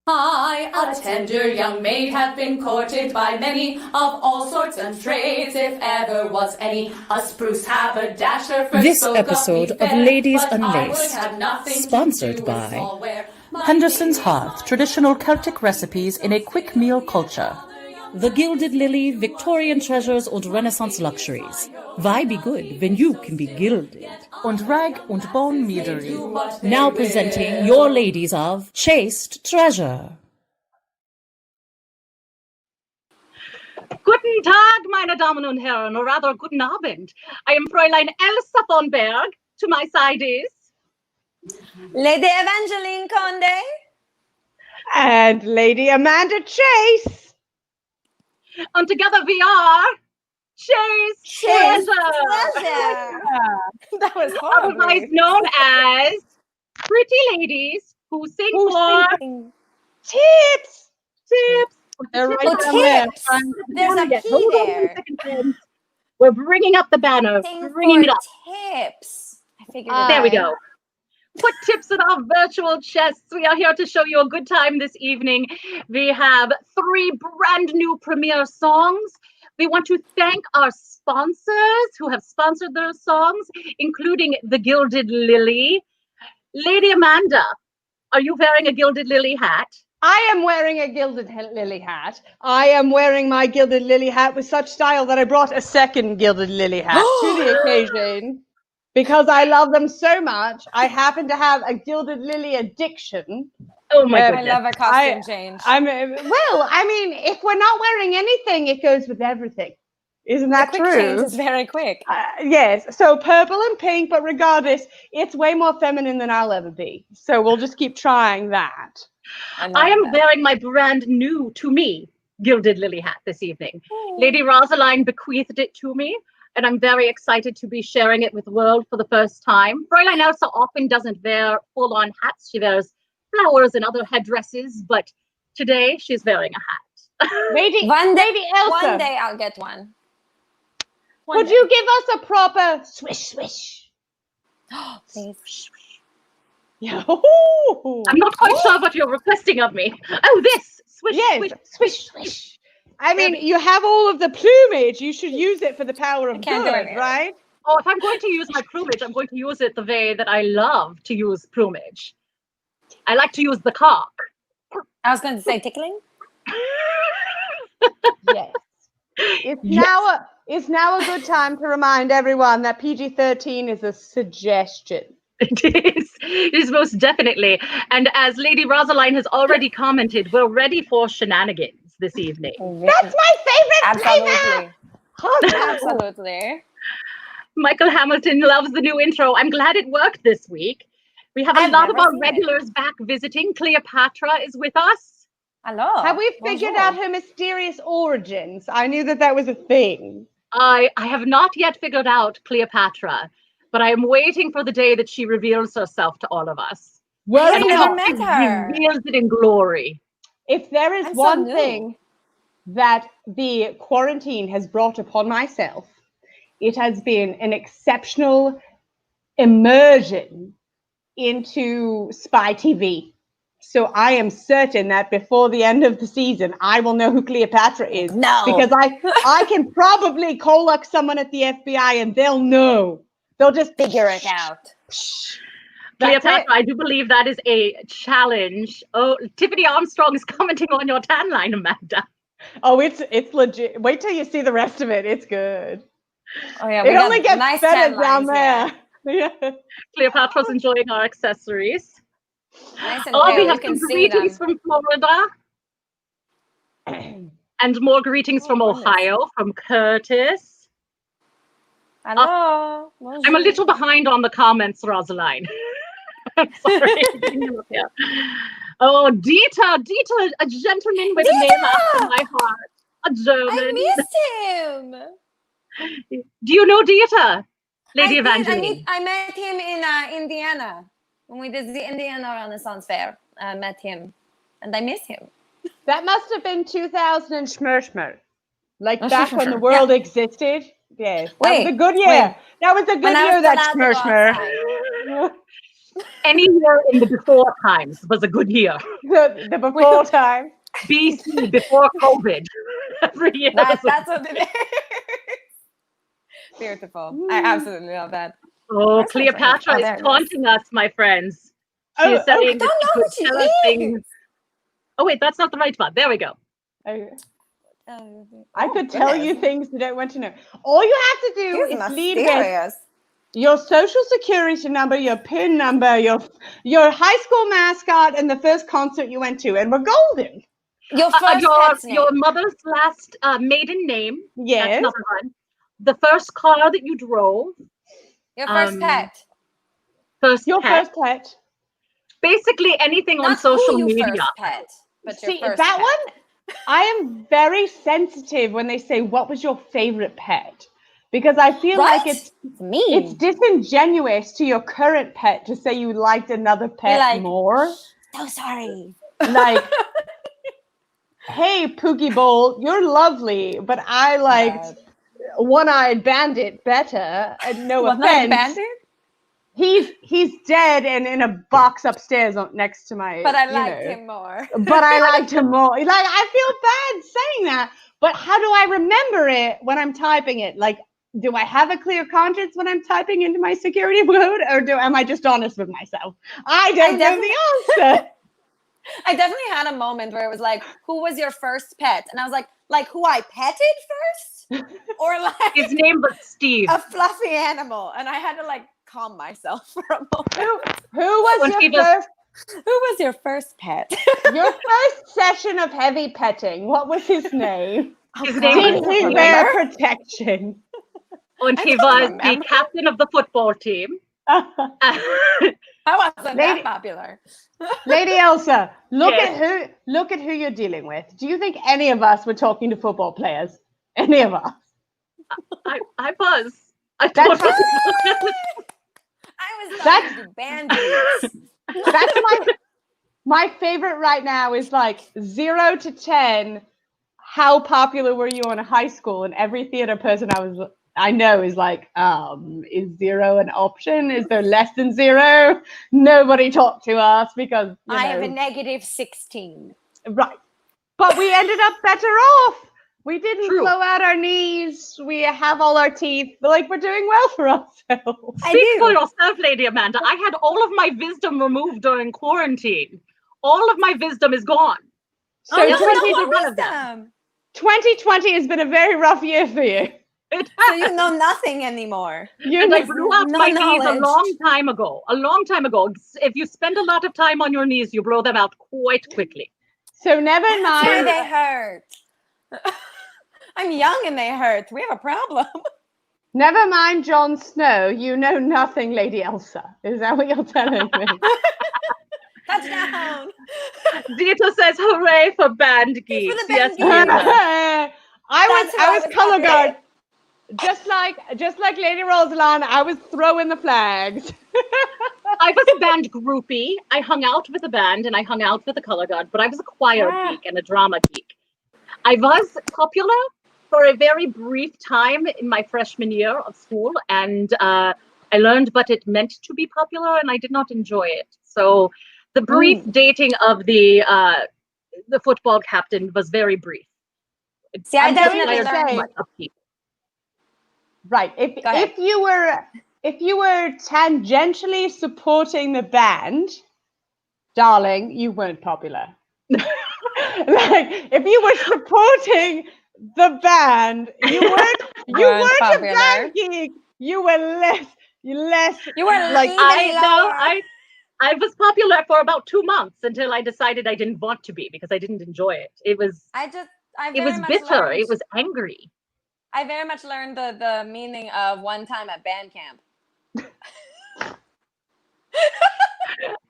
I, a tender young maid, have been courted by many of all sorts and trades, if ever was any. A spruce haberdasher first This spoke episode of me of fair, Ladies but I would Unlaced, have nothing to sponsored do with by small ware. Henderson's Hearth, traditional Celtic recipes in a quick meal culture. The Gilded Lily, Victorian treasures und Renaissance luxuries. Why be good when you can be gilded? Und Rag und Bone Meadery. Now presenting your ladies of Chaste Treasure. Guten Tag, meine Damen und Herren, or rather, guten Abend. I am Fräulein Elsa von Berg. To my side is... Lady Evangeline Conde. And Lady Amanda Chase. And together we are... Chaste Treasure. That was horrible. Otherwise known as pretty ladies who sing for Tips. They're right Oh, down there. tips. There's a P Hold on there. 1 second, friends. We're bringing up the banner. Sing Bringing it for up. tips. I figured it There we out. go. Put tips in our virtual chests. We are here to show you a good time this evening. We have 3 brand new premiere songs. We want to thank our sponsors who have sponsored those songs, including the Gilded Lily. Lady Amanda, are you wearing a Gilded Lily hat? I am wearing a Gilded Lily hat. I am wearing my Gilded Lily hat with such style that I brought a second Gilded Lily hat to the occasion because I love them so much. I happen to have a Gilded Lily addiction. Oh my I goodness. love a costume change. If we're not wearing anything, it goes with everything. Isn't that the quick change true? is very quick. Yes. So purple and pink, but regardless, it's way more feminine than I'll ever be. So we'll just keep trying that. I am wearing my brand new, to me, Gilded Lily hat this evening. Lady Rosaline bequeathed it to me, and I'm very excited to be sharing it with the world for the first time. Fräulein Elsa often doesn't wear full-on hats. She wears flowers and other headdresses, but today she's wearing a hat. Lady Elsa, One day I'll get one. Could you give us a proper swish, swish? Please. Yeah. I'm not quite sure what you're requesting of me. Oh, this! Swish, Yes, swish, swish, swish. I mean, you have all of the plumage. You should use it for the power of can't do good, it. right? Oh, if I'm going to use my plumage, I'm going to use it the way that I love to use plumage. I like to use the cock. I was going to say tickling. Yes. It's now a good time to remind everyone that PG-13 is a suggestion. It is most definitely. And as Lady Rosaline has already commented, we're ready for shenanigans this evening. That's my favorite flavor. Absolutely. Absolutely. Michael Hamilton loves the new intro. I'm glad it worked this week. We have a lot of our regulars back visiting. Cleopatra is with us. Hello. Have we figured out her mysterious origins? I knew that was a thing. I have not yet figured out Cleopatra, but I am waiting for the day that she reveals herself to all of us. Well, I never met her. Reveals it in glory. If there is I'm so one new. thing that the quarantine has brought upon myself, it has been an exceptional immersion into spy TV. So I am certain that before the end of the season, I will know who Cleopatra is. No. Because I can probably call up someone at the FBI and they'll know. They'll just Figure it out. Cleopatra, I do believe that is a challenge. Oh, Tiffany Armstrong is commenting on your tan line, Amanda. Oh, it's legit. Wait till you see the rest of it. It's good. Oh yeah, It only gets nice better tan down lines, there. Yeah. Cleopatra's enjoying our accessories. Nice and Oh, pale. we You have can some see greetings them. from Florida. And more greetings from Ohio, from Curtis. Hello. I'm a little behind on the comments, Rosaline. I'm sorry. Oh, Dieter, a gentleman with a name after my heart. A German. I missed him. Do you know Dieter, Lady I Evangeline? I met him in Indiana when we did the Indiana Renaissance Fair. I met him, and I miss him. That must have been 2000 and schmurschmer. Like back when the world existed. Yes. That was a good year. That was a good year, that schmurschmer. Any year in the before times was a good year. The before time. BC, before COVID. Every year. That's what it is. Beautiful. I absolutely love that. Oh, Where's my drink? Cleopatra Oh, there is it is. taunting us, my friends. She Oh, is saying I don't know could who she tell us things. is. Oh, wait, that's not the right one. There we go. Okay. Oh, I could tell you goodness. things you don't want to know. All you have to do He's is lead with mysterious. your social security number, your PIN number, your high school mascot, and the first concert you went to, and we're golden. Your first pet's name. Your mother's last maiden name. Yes. That's number one. The first car that you drove. Your first pet. Your first pet. Basically anything on Not social who you media. first pet, but See, your first that pet. one, I am very sensitive when they say, what was your favorite pet? Because I feel Right? like it's mean. disingenuous to your current pet to say you liked another pet like, more. So sorry. Like, hey, Pookie Bowl, you're lovely, but I liked One-Eyed Bandit better. No One-Eyed offense. Bandit? He's dead and in a box upstairs next to my. But I liked him more. But I liked him more. Like, I feel bad saying that, but how do I remember it when I'm typing it? Like, do I have a clear conscience when I'm typing into my security mode, or am I just honest with myself? I don't know the answer. I definitely had a moment where it was like, who was your first pet? And I was like who I petted first? Or like his name was Steve. A fluffy animal. And I had to like calm myself for a moment. Who was your first pet? Your first session of heavy petting. What was his name? His name Did was he wear protection? And he was the captain of the football team. I wasn't that popular. Lady Elsa, look at who you're dealing with. Do you think any of us were talking to football players? Any of us? I was. I That's was talking to bandits. That's my favorite right now is like 0 to 10. How popular were you in high school? And every theater person I know is like, is 0 an option? Is there less than 0? Nobody talked to us because I have a -16. Right. But we ended up better off. We didn't True. blow out our knees. We have all our teeth. Like, we're doing well for ourselves. Speak for yourself, Lady Amanda. I had all of my wisdom removed during quarantine. All of my wisdom is gone. So 2020 has been a very rough year for you. So you know nothing anymore. And I blew out my knees a long time ago. A long time ago. If you spend a lot of time on your knees, you blow them out quite quickly. So never mind. Why they hurt. I'm young and they hurt. We have a problem. Never mind Jon Snow. You know nothing, Lady Elsa. Is that what you're telling me? Touchdown. Zito says, hooray for band geeks. For the band Yes, I was color guard. Just like Lady Rosalind, I was throwing the flags. I was a band groupie. I hung out with a band and I hung out with a color guard, but I was a choir geek and a drama geek. I was popular for a very brief time in my freshman year of school, and I learned what it meant to be popular, and I did not enjoy it. So the brief dating of the football captain was very brief. See, I definitely learned of people. Right. If you were tangentially supporting the band, darling, you weren't popular. Like, if you were supporting the band, you weren't a band geek. You were less. You were like I was popular for about 2 months until I decided I didn't want to be because I didn't enjoy it. It was bitter. It was angry. I very much learned the meaning of one time at band camp.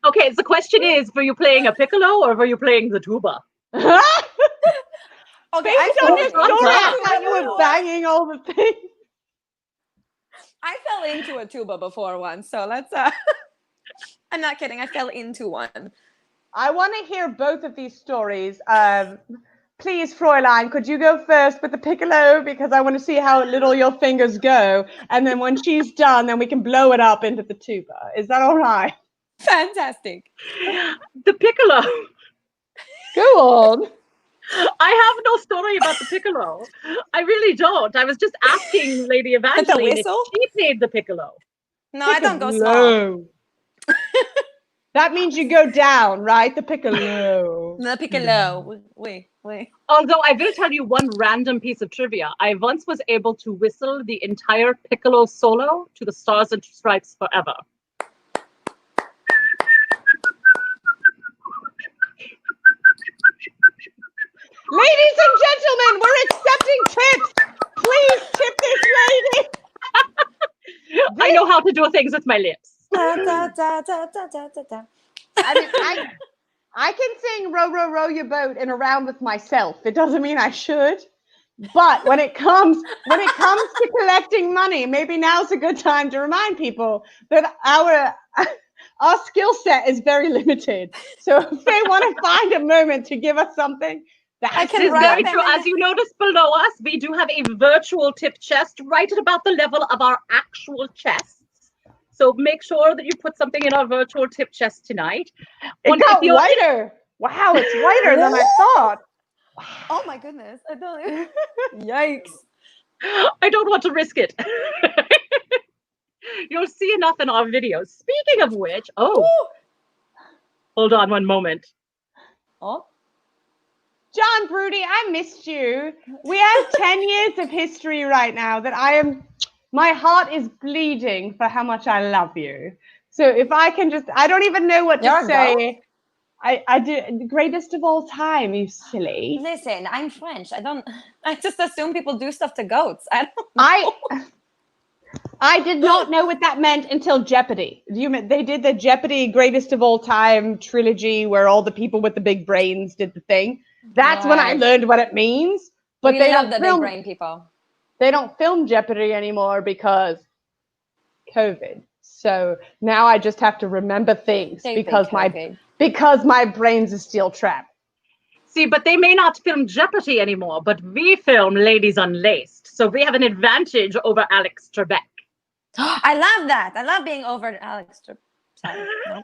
Okay, so the question is, were you playing a piccolo or were you playing the tuba? Okay, Based on your story, I thought you were banging all the things. I fell into a tuba before once, so let's I'm not kidding, I fell into one. I want to hear both of these stories. Please, Fräulein, could you go first with the piccolo? Because I want to see how little your fingers go. And then when she's done, then we can blow it up into the tuba. Is that all right? Fantastic. The piccolo. Go on. I have no story about the piccolo. I really don't. I was just asking Lady Evangeline if whistle? she played the piccolo. No, I don't go small. Piccolo. That means you go down, right? The piccolo. The piccolo. Wait. Although I will tell you one random piece of trivia. I once was able to whistle the entire piccolo solo to the Stars and Stripes Forever. Ladies and gentlemen, we're accepting tips. Please tip this lady. I know how to do things with my lips. Da, da, da, da, da, da, da. I mean, I can sing "Row, row, row your boat" and around with myself. It doesn't mean I should. But when it comes to collecting money, maybe now's a good time to remind people that our skill set is very limited. So if they want to find a moment to give us something, I can This is wrap very them true. in As you notice below us, we do have a virtual tip chest right at about the level of our actual chests. So make sure that you put something in our virtual tip chest tonight. it got whiter. Wow, it's whiter than I thought. Oh my goodness. I don't. Yikes. I don't want to risk it. You'll see enough in our videos. Speaking of which, hold on one moment. Oh. John Broody, I missed you. We have 10 years of history right now that my heart is bleeding for how much I love you. So if I can I don't even know what to say. I do the greatest of all time, you silly. Listen, I'm French. I just assume people do stuff to goats. I don't know. I did not know what that meant until Jeopardy. They did the Jeopardy greatest of all time trilogy where all the people with the big brains did the thing. That's when I learned what it means. But We they love don't the big brain people. They don't film Jeopardy anymore because COVID. So now I just have to remember things because my brains are still trapped. See, but they may not film Jeopardy anymore, but we film Ladies Unlaced. So we have an advantage over Alex Trebek. I love that. I love being over Alex Trebek. Sorry. No.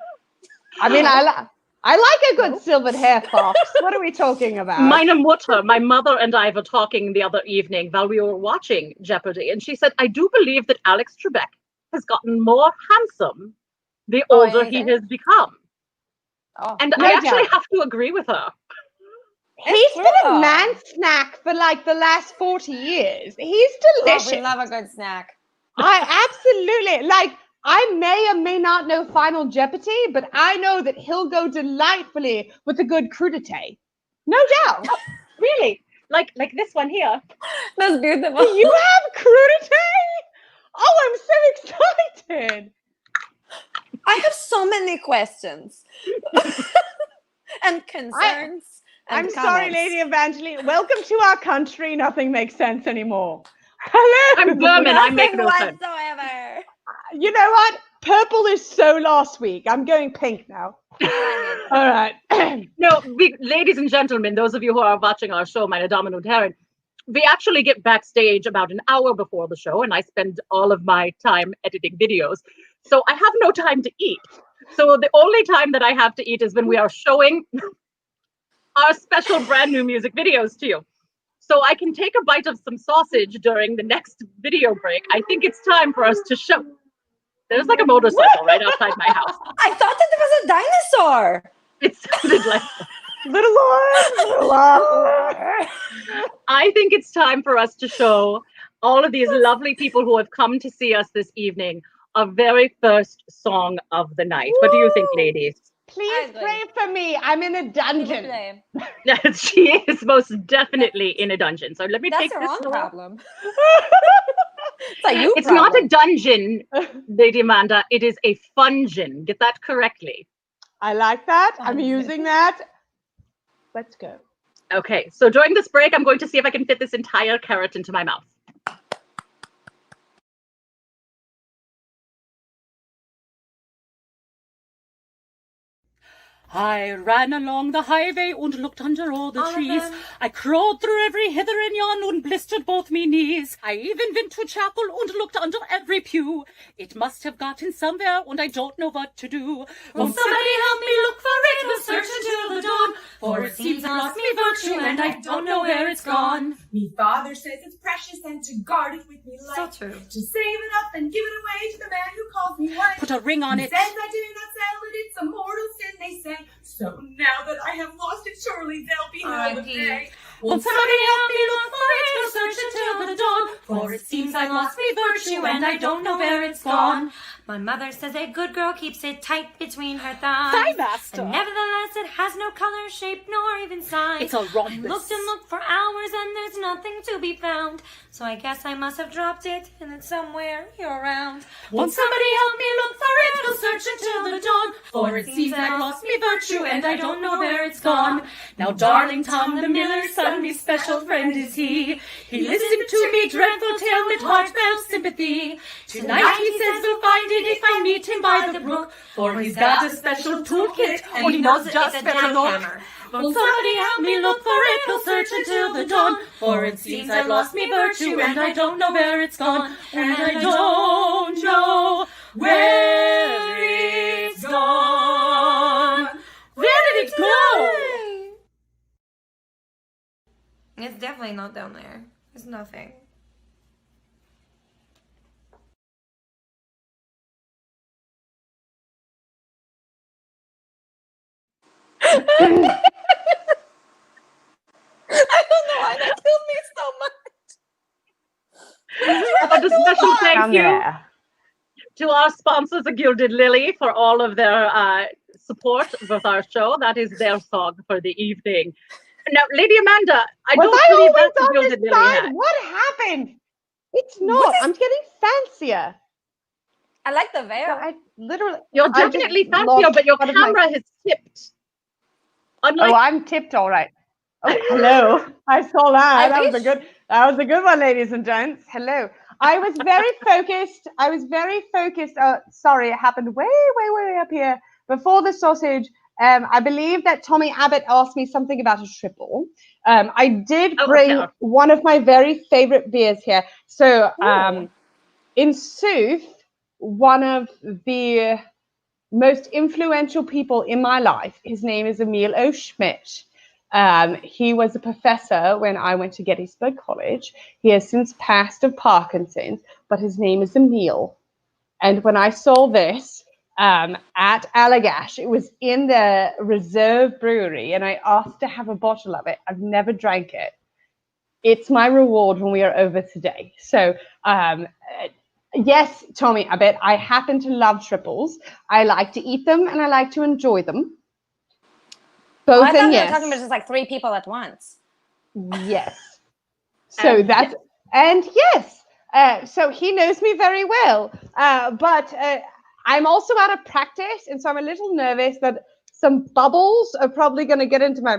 I mean, I like a good silvered hair fox. What are we talking about? Meine Mutter, my mother and I were talking the other evening while we were watching Jeopardy, and she said, I do believe that Alex Trebek has gotten more handsome the older he has become. Oh, and I actually have to agree with her. He's been a man snack for like the last 40 years. He's delicious. Oh, we love a good snack. I absolutely I may or may not know Final Jeopardy, but I know that he'll go delightfully with a good crudité. No doubt. Really? Like this one here. That's beautiful. Do you have crudité? Oh, I'm so excited. I have so many questions and concerns. I'm sorry, Lady Evangeline. Welcome to our country. Nothing makes sense anymore. Hello. I'm German. I make no sense. Whatsoever. You know what? Purple is so last week. I'm going pink now. All right. No, ladies and gentlemen, those of you who are watching our show, Meine Damen und Herren, we actually get backstage about an hour before the show, and I spend all of my time editing videos. So I have no time to eat. So the only time that I have to eat is when we are showing our special brand new music videos to you. So I can take a bite of some sausage during the next video break. I think it's time for us to show. There's like a motorcycle right outside my house. I thought that there was a dinosaur. It sounded like little one. I think it's time for us to show all of these lovely people who have come to see us this evening our very first song of the night. What do you think, ladies? Please pray for me. I'm in a dungeon. She is most definitely in a dungeon. So let me take this. That's her own problem. It's not a dungeon, Lady Amanda. It is a fungin. Get that correctly. I like that. I'm using that. Let's go. Okay. So during this break, I'm going to see if I can fit this entire carrot into my mouth. I ran along the highway and looked under all the trees. I crawled through every hither and yon and blistered both me knees. I even went to chapel and looked under every pew. It must have gotten somewhere and I don't know what to do. Won't somebody help me look for it? We'll search until the dawn. For it seems I lost me virtue and I don't know where it's gone. Me father says it's precious and to guard it with me life. So true. To save it up and give it away to the man who calls me wife. Put a ring on He it. says I do not sell it, it's a mortal sin, they say. So now that I have lost it, surely there'll be hell to pay. Won't somebody help me look for it? We'll search until the dawn. For it seems I've lost me virtue and I don't know where it's gone. My mother says a good girl keeps it tight between her thighs. Hi, master. And nevertheless, it has no color, shape, nor even size. It's a rhombus. I looked and looked for hours and there's nothing to be found. So I guess I must have dropped it and it's somewhere here around. Won't somebody help me look for it? We'll search until the dawn. For it seems I've lost me virtue and I don't know where it's gone. Now, darling Tom, the miller's son, me special friend is he. He listened to me dreadful tale with heartfelt sympathy. Tonight he says we'll find it if I meet him by the brook. For he's got a special toolkit and he knows just where to look. Won't somebody help me look for it? We'll search until the dawn. For it seems I've lost me virtue and I don't know where it's gone. And I don't know where it's gone. Where did it go? It's definitely not down there. There's nothing. I don't know why that killed me so much. But a special thank Down you there. to our sponsors, the Gilded Lily, for all of their support with our show. That is their song for the evening. Now, Lady Amanda, I Was don't I believe always that's the on Gilded this Lily side? hat. What happened? It's not. I'm getting fancier. I like the veil. I literally. You're I just definitely fancier, lost but your one of my- camera has tipped. Unlike Oh, I'm tipped all right. Oh, hello. I saw that. I That was a good one, ladies and gents. Hello. I was very focused. Sorry, it happened way, way, way up here before the sausage. I believe that Tommy Abbott asked me something about a triple. I did bring one of my very favorite beers here. So, in Sooth, one of the most influential people in my life, his name is Emil O. Schmidt. He was a professor when I went to Gettysburg College. He has since passed of Parkinson's, but his name is Emil. And when I saw this at Allagash, it was in the Reserve Brewery, and I asked to have a bottle of it. I've never drank it. It's my reward when we are over today. So, yes, Tommy, I bet I happen to love triples. I like to eat them and I like to enjoy them. Both I thought and we were yes. talking about just like 3 people at once. Yes. So that's, and yes. So he knows me very well. But I'm also out of practice. And so I'm a little nervous that some bubbles are probably going to get into my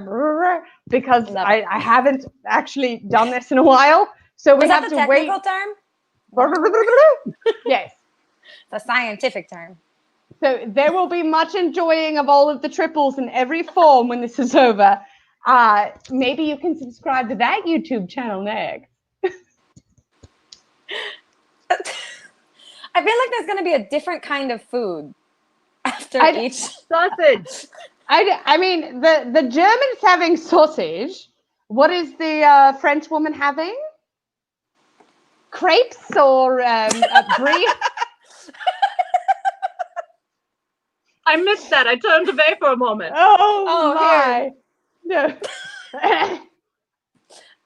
because I haven't actually done this in a while. So we have to wait. Is that the technical term? Yes. It's a scientific term. So there will be much enjoying of all of the triples in every form when this is over. Maybe you can subscribe to that YouTube channel next. I feel like there's going to be a different kind of food after each sausage. I mean, the Germans having sausage. What is the French woman having? Crepes or brie? I missed that. I turned away for a moment. Oh my! No.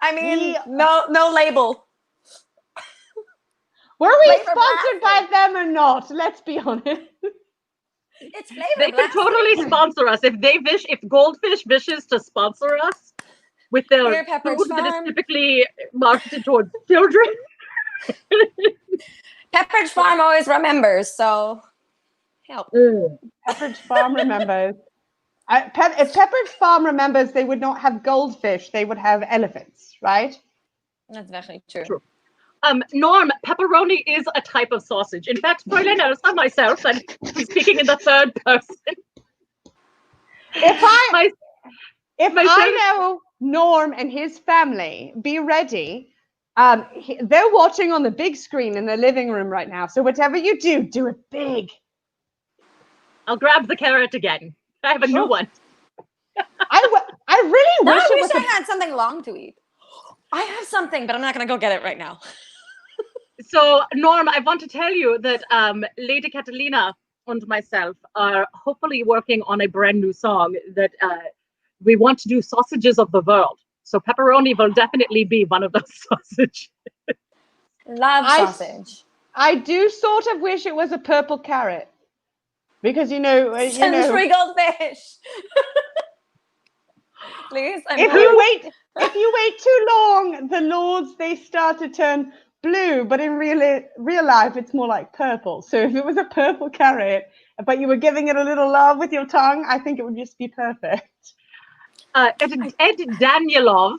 I mean, no label. Were we Flavor sponsored by them or not? Let's be honest. It's flavor. They can totally sponsor us if Goldfish wishes to sponsor us with their Here, Pepperidge food that is Farm. typically marketed towards children. Pepperidge Farm always remembers, so help. Pepperidge Farm remembers. If Pepperidge Farm remembers, they would not have goldfish. They would have elephants, right? That's definitely true. Norm, pepperoni is a type of sausage. In fact, Fräulein Elsa, myself, and he's speaking in the third person. My If My I son- know Norm and his family, be ready. They're watching on the big screen in their living room right now. So whatever you do it big. I'll grab the carrot again. I have a new one. I really Now wish I it wish was I had something long to eat. I have something, but I'm not going to go get it right now. So, Norm, I want to tell you that Lady Catalina and myself are hopefully working on a brand new song that we want to do sausages of the world. So pepperoni will definitely be one of those sausages. Love sausage. I do sort of wish it was a purple carrot. Because Century goldfish. Please, if you wait too long, the lords they start to turn blue, but in real life it's more like purple. So if it was a purple carrot, but you were giving it a little love with your tongue, I think it would just be perfect. Ed Danielov,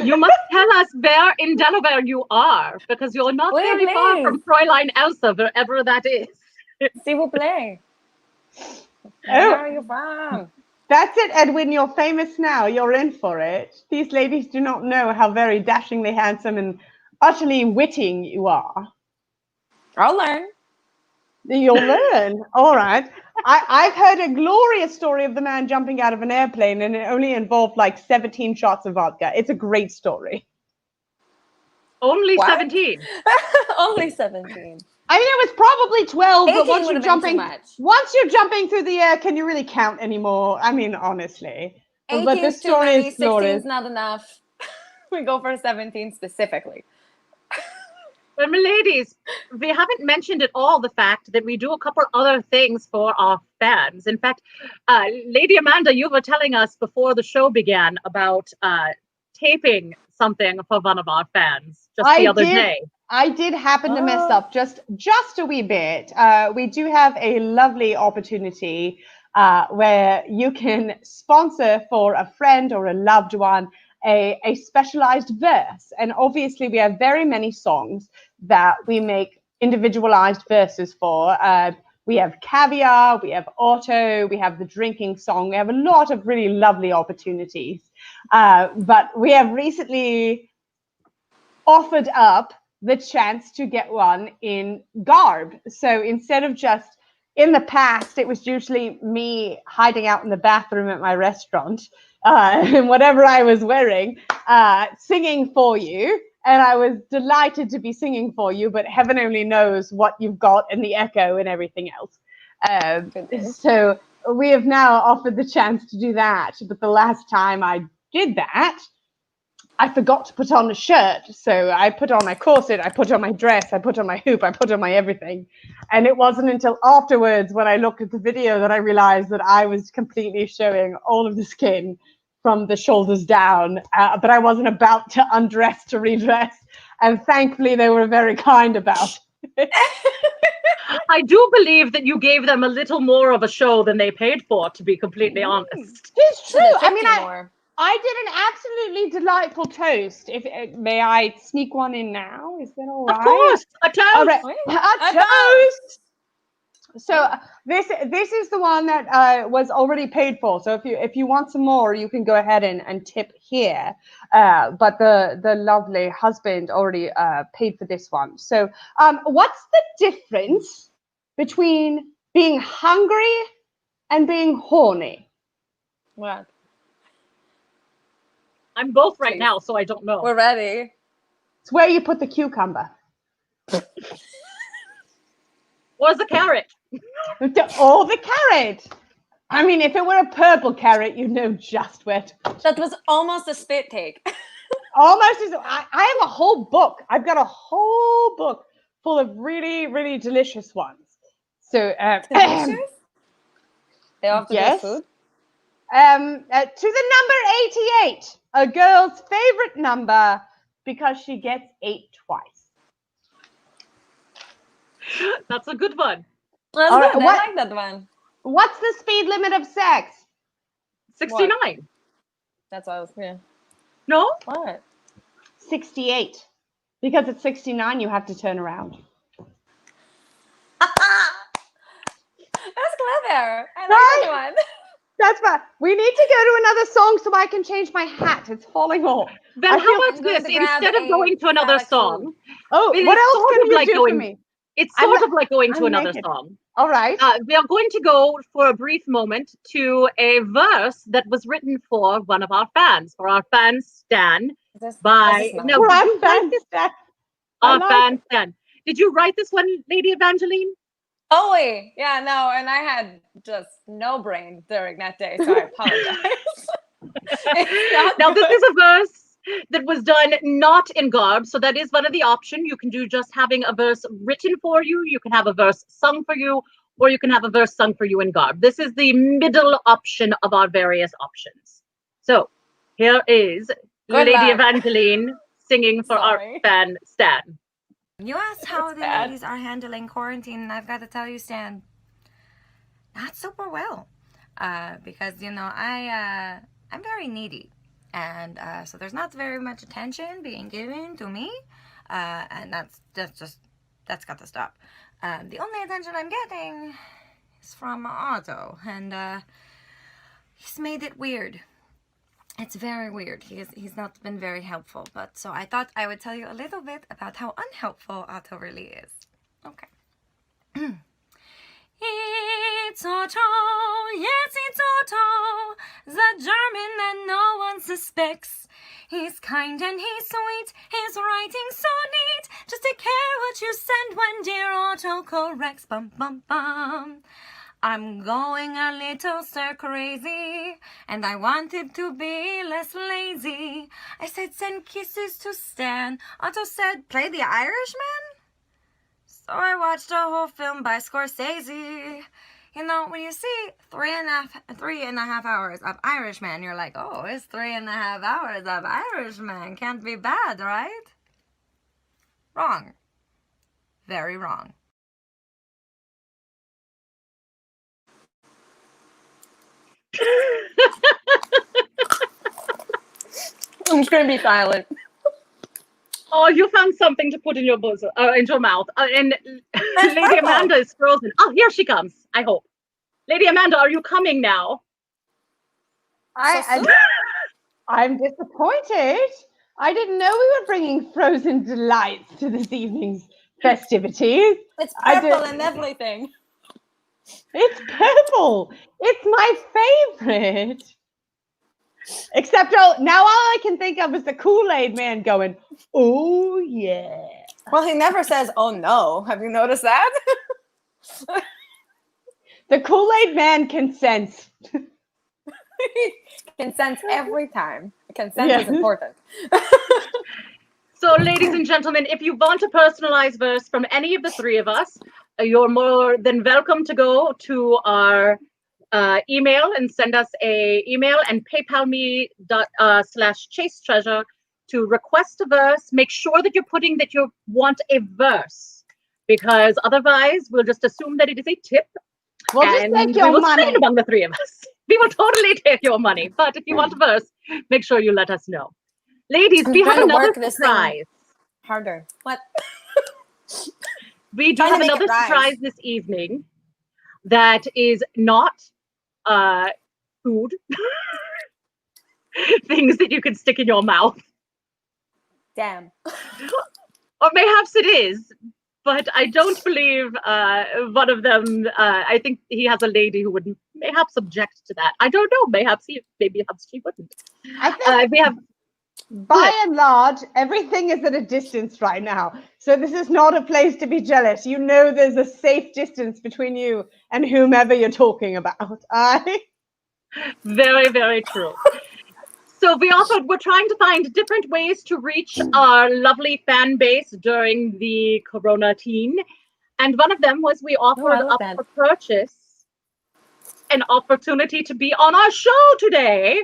you must tell us where in Delaware you are, because you're not very far from Fräulein Elsa, wherever that is. S'il vous plaît. Where are you from? That's it, Edwin. You're famous now. You're in for it. These ladies do not know how very dashingly handsome and utterly witty you are. I'll learn. You'll learn. All right. I've heard a glorious story of the man jumping out of an airplane, and it only involved like 17 shots of vodka. It's a great story. Only What? 17. Only 17. I mean, it was probably 12, but 18 would have been too much. once you're jumping through the air, can you really count anymore? I mean, honestly. But the 18's too story many, is glorious. 16's not enough. We go for 17 specifically. Well, my ladies, we haven't mentioned at all the fact that we do a couple other things for our fans. In fact, Lady Amanda, you were telling us before the show began about taping something for one of our fans just the other day. I did happen to mess up just a wee bit. We do have a lovely opportunity where you can sponsor for a friend or a loved one a specialized verse. And obviously we have very many songs that we make individualized verses for. We have Caviar, we have Otto, we have the drinking song. We have a lot of really lovely opportunities. But we have recently offered up the chance to get one in garb. So instead of just, in the past, it was usually me hiding out in the bathroom at my restaurant and whatever I was wearing, singing for you. And I was delighted to be singing for you, but heaven only knows what you've got in the echo and everything else. So we have now offered the chance to do that. But the last time I did that, I forgot to put on a shirt. So I put on my corset, I put on my dress, I put on my hoop, I put on my everything. And it wasn't until afterwards when I looked at the video that I realized that I was completely showing all of the skin from the shoulders down, but I wasn't about to undress to redress. And thankfully they were very kind about it. I do believe that you gave them a little more of a show than they paid for, to be completely honest. It's true. I mean, more. I did an absolutely delightful toast. If may I sneak one in now? Is that all right? Of course, a toast. All right. A toast. So this is the one that was already paid for. So if you want some more, you can go ahead and tip here. But the lovely husband already paid for this one. So what's the difference between being hungry and being horny? What? I'm both right now, so I don't know. We're ready. It's where you put the cucumber. Or the carrot. Or the carrot. I mean, if it were a purple carrot, you'd know just where to put it. That was almost a spit take. Almost. I have a whole book. I've got a whole book full of really, really delicious ones. So, Delicious? They offer yes. good food? To the number 88, a girl's favorite number because she gets 8 twice. That's a good one. That's All good. right, I what- like that one. What's the speed limit of sex? 69. What? That's what I was, yeah. No? What? 68. Because at 69, you have to turn around. That's clever. I like Right? that one. That's fine. We need to go to another song so I can change my hat. It's falling off. Well, I how feel- about I'm going this? to grab Instead of a going to another salad song, food. Oh, It what is else sort can of you like do for going- me? it's I'm sort not- of like going to I'm another naked. song. All right. We are going to go for a brief moment to a verse that was written for one of our fans, for our fan Stan. This By smell no, good? did I'm you write this? fantastic. Our like fan Stan. Did you write this one, Lady Evangeline? Oh, wait. Yeah, no. And I had just no brain during that day, so I apologize. It's not Now, this good. is a verse that was done not in garb, so that is one of the options. You can do just having a verse written for you, you can have a verse sung for you, or you can have a verse sung for you in garb. This is the middle option of our various options. So here is Good Lady luck. Evangeline singing for our Sorry. fan Stan. You asked how It's the bad. ladies are handling quarantine, and I've got to tell you, Stan, not super well. Because I'm very needy, and so there's not very much attention being given to me, and that's got to stop. The only attention I'm getting is from Otto, and he's made it weird. It's very weird. He's not been very helpful, but so I thought I would tell you a little bit about how unhelpful Otto really is. Okay. It's Otto, yes, it's Otto, the German that no one suspects. He's kind and he's sweet, his writing so neat. Just take care what you send when dear Otto corrects. Bum bum bum. I'm going a little stir crazy, and I wanted to be less lazy. I said send kisses to Stan. Otto said play the Irishman. So I watched a whole film by Scorsese. You know, when you see 3.5 hours of Irishman, you're like, oh, it's 3.5 hours of Irishman. Can't be bad, right? Wrong. Very wrong. I'm just going to be silent. Oh, you found something to put in your bosom, in your mouth. And Lady purple. Amanda is frozen. Oh, here she comes, I hope. Lady Amanda, are you coming now? I'm disappointed. I didn't know we were bringing frozen delights to this evening's festivities. It's I purple did- and everything. It's purple. It's my favorite. Except now all I can think of is the Kool-Aid man going, oh yeah. Well, he never says, oh no. Have you noticed that? The Kool-Aid man consents. Consents every time. Consent Yeah. is important. So, ladies and gentlemen, if you want a personalized verse from any of the three of us, you're more than welcome to go to our email and send us a email and PayPal me /Chaste Treasure to request a verse. Make sure that you're putting that you want a verse, because otherwise we'll just assume that it is a tip. We'll just and take we your will money. split it among the three of us. We will totally take your money. But if you want a verse, make sure you let us know. Ladies, I'm we have trying to another work this thing. surprise. Harder. What? We do Trying to have make it another rise. surprise this evening that is not food. Things that you can stick in your mouth. Damn. Or perhaps it is, but I don't believe one of them. I think he has a lady who would perhaps object to that. I don't know. Maybe she wouldn't. I think We have by and large, everything is at a distance right now. So this is not a place to be jealous. You know there's a safe distance between you and whomever you're talking about. very, very true. So we're trying to find different ways to reach our lovely fan base during the quarantine. And one of them was we offered love up that. for purchase an opportunity to be on our show today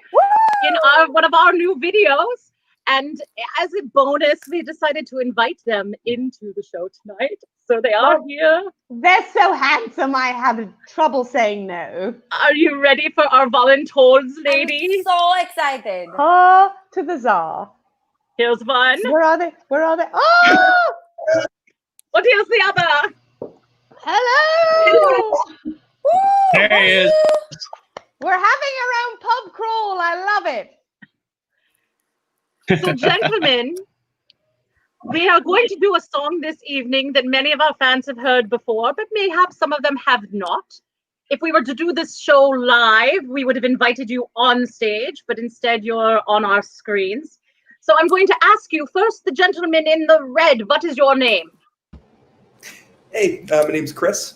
in one of our new videos. And as a bonus, we decided to invite them into the show tonight. So they are here. They're so handsome, I have trouble saying no. Are you ready for our volunteers, I'm ladies? so excited. Ha to the czar. Here's one. Where are they? Where are they? Oh! What here's the other? Hello! There he is. Where We're having our own pub crawl. I love it. So, gentlemen, we are going to do a song this evening that many of our fans have heard before, but mayhap some of them have not. If we were to do this show live, we would have invited you on stage, but instead you're on our screens. So I'm going to ask you first, the gentleman in the red, what is your name? Hey, my name's Chris.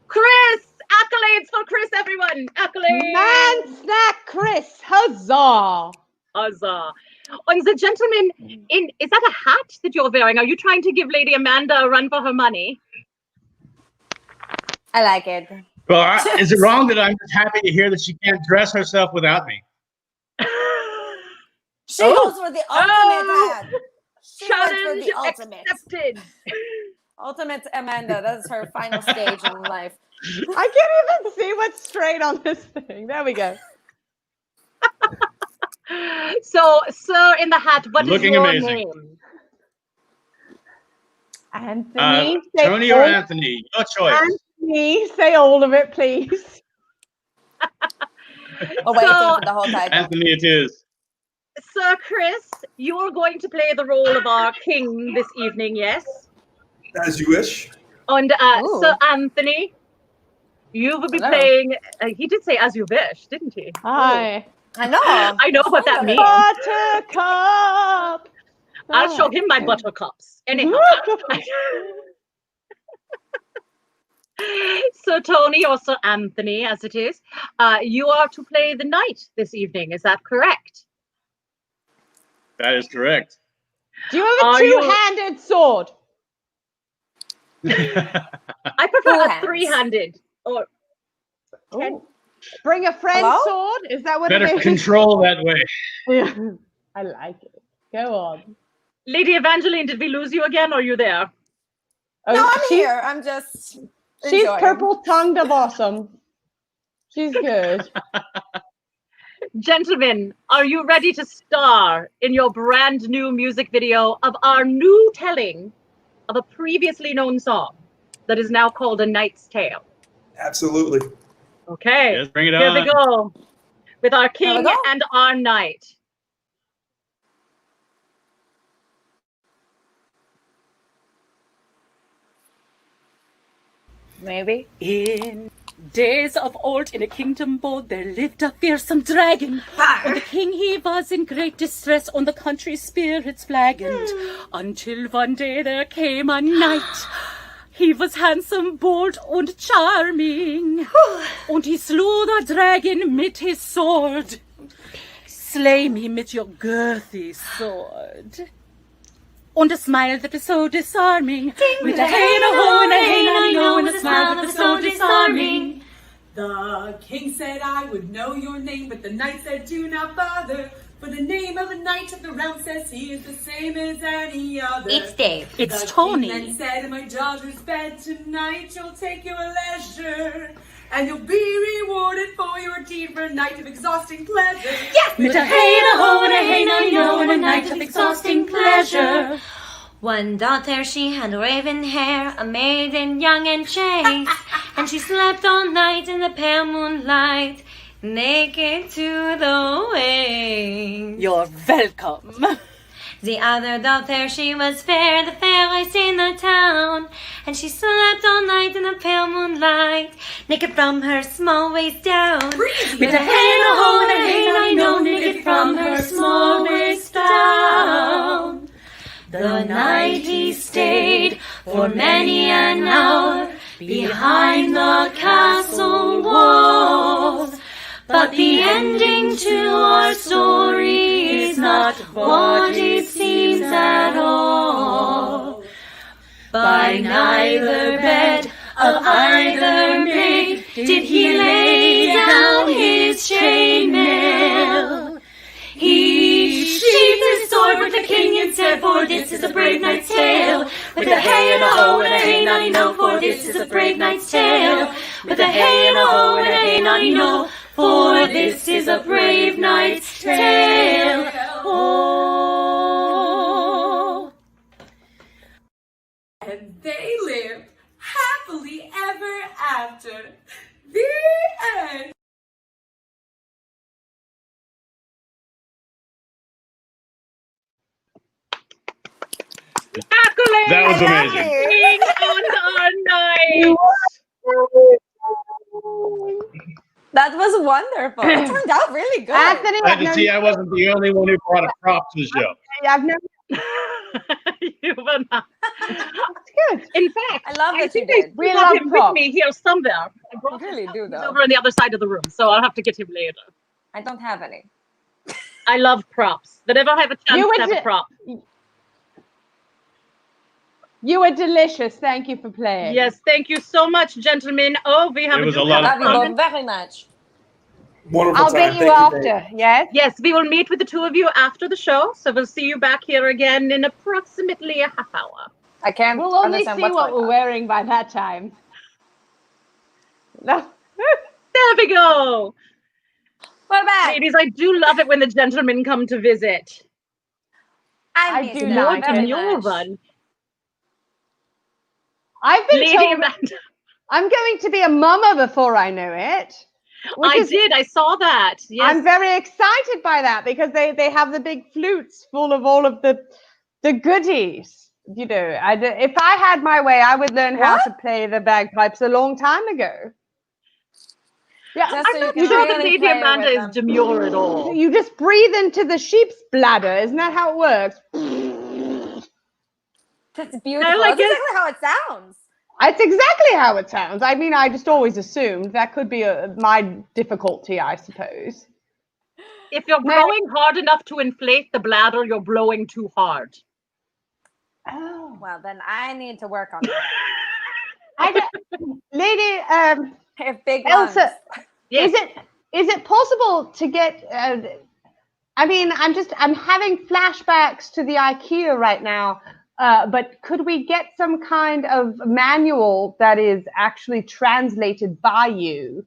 Chris! Accolades for Chris, everyone! Accolades! Man snack Chris. Huzzah. Huzzah. And the gentleman is that a hat that you're wearing? Are you trying to give Lady Amanda a run for her money? I like it. Well, is it wrong that I'm just happy to hear that she can't dress herself without me? She goes for the ultimate hat. She went for Challenge the ultimate. accepted. Ultimate Amanda. That's her final stage in life. I can't even see what's straight on this thing. There we go. So, sir in the hat, what is Looking your amazing. name? Anthony. say Tony or all- Anthony, your choice. Anthony, say all of it, please. Oh, waiting So- for the whole title. Anthony it is. Sir Chris, you are going to play the role of our king this evening, yes? As you wish. And Ooh. Sir Anthony, you will be Hello. playing, he did say as you wish, didn't he? Hi. I know. I know what that means. Buttercup. I'll show him my buttercups. Anyhow. Sir Tony or Sir Anthony, as it is, you are to play the knight this evening. Is that correct? That is correct. Do you have a Are you- two-handed sword? I prefer Two a hands. three-handed. Or Ooh. Bring a friend Hello? sword? Is that what Better it is? control that way. Yeah. I like it. Go on. Lady Evangeline, did we lose you again? Or are you there? Oh, No, I'm she's- here. I'm just. She's enjoying. purple-tongued of awesome. She's good. Gentlemen, are you ready to star in your brand new music video of our new telling of a previously known song that is now called A Knight's Tale? Absolutely. Okay, Yes, bring it here on. we go with our Here we king go. and our knight. Maybe. In days of old, in a kingdom bold, there lived a fearsome dragon. And the king, he was in great distress, on the country's spirits flagging. Until one day there came a knight. He was handsome, bold, and charming. And he slew the dragon with his sword. Slay me with your girthy sword. And a smile that was so disarming. With a hey and a ho and a hey and a no and a smile that was so disarming. The king said I would know your name, but the knight said do not bother. For the name of a knight of the round says he is the same as any other. It's Dave. It's The Tony. king then said, in my daughter's bed tonight, you'll take your leisure, and you'll be rewarded for your deed for a night of exhausting pleasure. Yes! With a hey and a ho and a hey and a no and a night of exhausting pleasure. One daughter, she had raven hair, a maiden young and chaste, and she slept all night in the pale moonlight, naked to the waist. You're welcome. The other daughter, she was fair, the fairest in the town, and she slept all night in the pale moonlight, naked from her small waist down. With a hey and a ho and a hey and a no, naked from her small waist down. The night he stayed for many an hour behind the castle walls. But the ending to our story is not what it seems at all. By neither bed of either maid did he lay down his chainmail. He sheathed his sword with the king instead, for this is a brave knight's tale. With a hey and a ho and a hey nonny no, for this is a brave knight's tale. With a hey and a ho and a hey nonny no, for this is a brave knight's tale. Oh. And they lived happily ever after. The end. Accolades That was amazing. on our night. That was wonderful. It turned out really good. Anthony, I can see I wasn't the only one who brought a prop to the show. I've never. You were not. That's good. In fact, I love that you think did. We I love have him with props. me here somewhere. I brought You really his- do, he's though. over on the other side of the room, so I'll have to get him later. I don't have any. I love props. Whenever I have a chance You to have would a prop. You were delicious. Thank you for playing. Yes, thank you so much, gentlemen. Oh, we have It was a new lot of Love you comment. both very much. Wonderful I'll time. beat you Thank babe. after. Yes. Yes, we will meet with the two of you after the show, so we'll see you back here again in approximately a half hour. I can't We'll only understand see what's what going we're on. wearing by that time. No. There we go. We're back. Ladies, I do love it when the gentlemen come to visit. I I miss do them like very it. Your much. run. I've been Lady told Amanda. I'm going to be a mama before I know it. which I is- did. I saw that. Yes. I'm very excited by that because they have the big flutes full of all of the goodies. You know, if I had my way, I would learn how What? to play the bagpipes a long time ago. Yeah, Just so I'm you not can sure that really Lady play Amanda with is them. demure at all. you just breathe into the sheep's bladder. Isn't that how it works? That's beautiful. I That's guess- exactly how it sounds. It's exactly how it sounds. I mean, I just always assumed that could be my difficulty, I suppose. If you're blowing hard enough to inflate the bladder, you're blowing too hard. Oh, Well, then I need to work on that. Lady I have big lungs. Elsa, Yes. is it possible to get? I mean, I'm having flashbacks to the IKEA right now. But could we get some kind of manual that is actually translated by you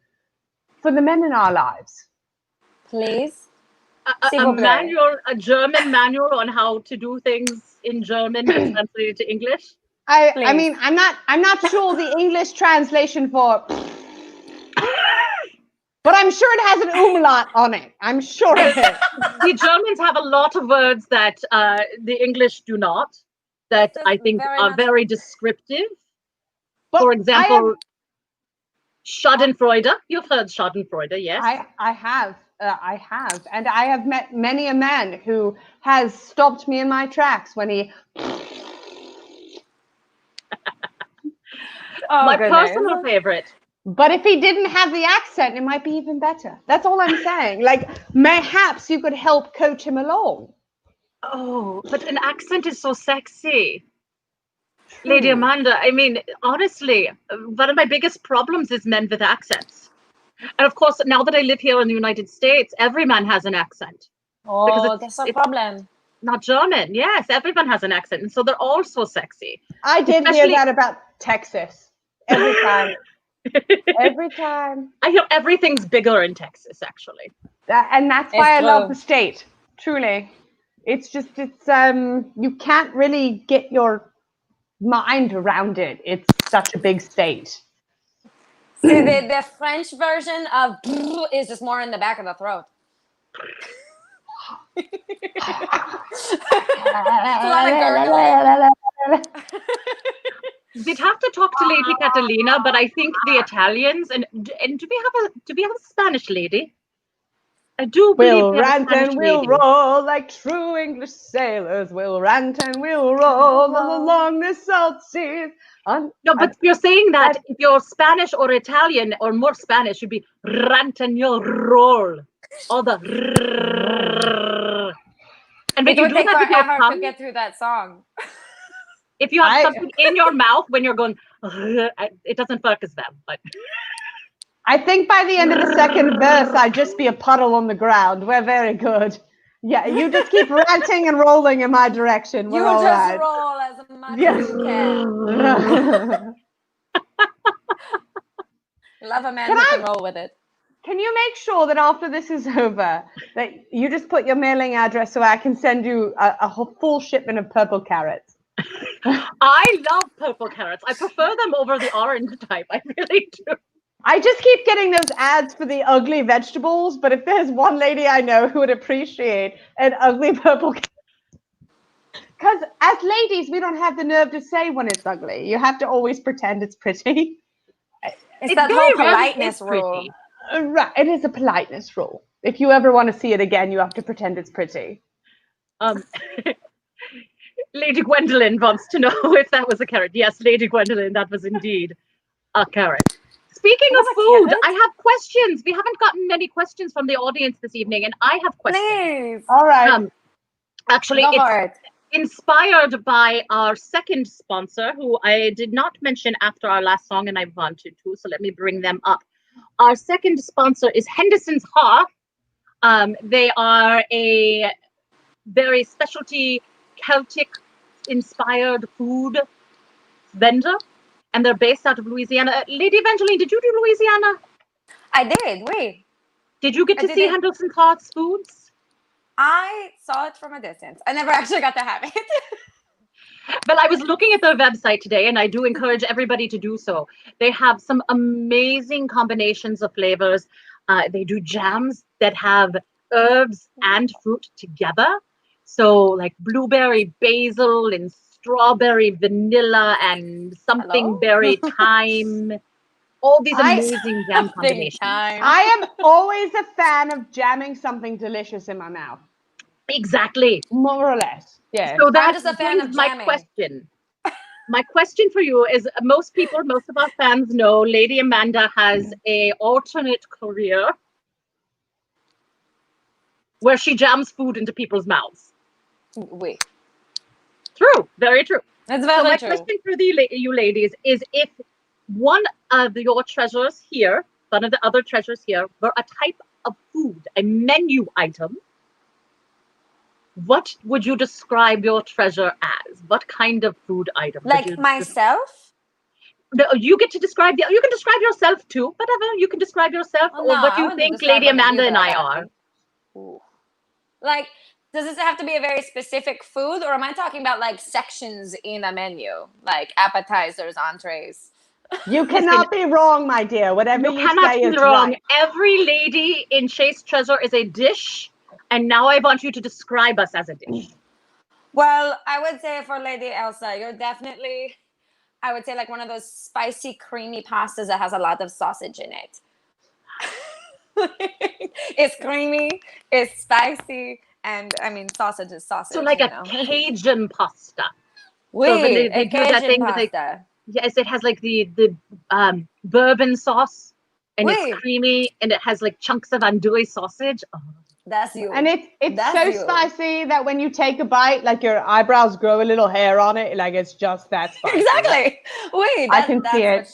for the men in our lives? Please. A S'il vous plaît. manual, a German manual on how to do things in German and translated to English. I Please. mean, I'm not sure the English translation for, but I'm sure it has an umlaut on it. I'm sure it is. The Germans have a lot of words that the English do not, that This is I think very are much- very descriptive. But For I example, Schadenfreude. You've heard Schadenfreude, yes? I have, and I have met many a man who has stopped me in my tracks when he. Oh, My goodness. personal favorite. But if he didn't have the accent, it might be even better. That's all I'm saying. Like, mayhaps you could help coach him along. Oh, but an accent is so sexy. Lady Amanda, I mean, honestly, one of my biggest problems is men with accents. And of course, now that I live here in the United States, every man has an accent. Oh, that's a problem. Not German. Yes, everyone has an accent. And so they're all so sexy. I did Especially- hear that about Texas. Every time. Every time. I hear everything's bigger in Texas, actually. And that's why I It's love true. the state. Truly. It's you can't really get your mind around it. It's such a big state. See, the French version of is just more in the back of the throat. It's a lot of gurgling. We'd have to talk to Lady Catalina, but I think the Italians and do we have a Spanish lady? I do believe We'll we have a rant Spanish and we'll lady. roll like true English sailors. We'll rant and we'll roll along the salt seas. No, but you're saying that if you're Spanish or Italian or more Spanish, you'd be rant and you'll roll. All the and when It you would do take that with your forever to tongue, get through that song. if you have something in your mouth when you're going, it doesn't work as well. But I think by the end of the second verse, I'd just be a puddle on the ground. We're very good. Yeah, you just keep ranting and rolling in my direction. We're You all just right. roll as much Yes. as you can. Love a man Can who I- can roll with it. Can you make sure that after this is over, that you just put your mailing address so I can send you a full shipment of purple carrots? I love purple carrots. I prefer them over the orange type. I really do. I just keep getting those ads for the ugly vegetables, but if there's one lady I know who would appreciate an ugly purple, because as ladies, we don't have the nerve to say when it's ugly. You have to always pretend it's pretty. It's that whole politeness rule. Pretty. Right, it is a politeness rule. If you ever want to see it again, you have to pretend it's pretty. Lady Gwendoline wants to know if that was a carrot. Yes, Lady Gwendoline, that was indeed a carrot. Speaking of food, I have questions. We haven't gotten many questions from the audience this evening, and I have questions. Please. All right. Actually, Go for it's it. inspired by our second sponsor, who I did not mention after our last song, and I wanted to, so let me bring them up. Our second sponsor is Henderson's Haw. They are a very specialty Celtic-inspired food vendor, and they're based out of Louisiana. Lady Evangeline, did you do Louisiana? I did. Wait. Did you get to I see didn't. Henderson's Haw's foods? I saw it from a distance. I never actually got to have it. Well, I was looking at their website today, and I do encourage everybody to do so. They have some amazing combinations of flavors. They do jams that have herbs and fruit together. So like blueberry basil and strawberry vanilla and something berry thyme. All these amazing jam combinations. I am always a fan of jamming something delicious in my mouth. Exactly. More or less. Yeah. So that's just a fan of my jamming. question. My question for you is, most of our fans know Lady Amanda has a alternate career where she jams food into people's mouths. Wait. True. Very true. That's So very my true. question for you ladies is, if one of your treasures here, one of the other treasures here, were a type of food, a menu item, what would you describe your treasure as? What kind of food item? Like myself? You get to describe. You can describe yourself too. Whatever. You can describe yourself, Well, or no, what I you wouldn't think describe Lady what I do, Amanda and though. I are. Ooh. Like, does this have to be a very specific food, or am I talking about like sections in a menu, like appetizers, entrees? You cannot be wrong, my dear. Whatever you cannot say be is wrong. right. Every lady in Chaste Treasure is a dish, and now I want you to describe us as a dish. Well, I would say for Lady Elsa, you're definitely, I would say, like one of those spicy, creamy pastas that has a lot of sausage in it. It's creamy, it's spicy, and I mean, sausage is sausage. So like a Cajun pasta. Wait, they a do that Cajun thing with pasta. yes, it has like the bourbon sauce, and Wait. it's creamy, and it has like chunks of andouille sausage. Oh. That's you. And it's That's so you. spicy that when you take a bite, like your eyebrows grow a little hair on it. Like it's just that spicy. Exactly. Wait, I can see it.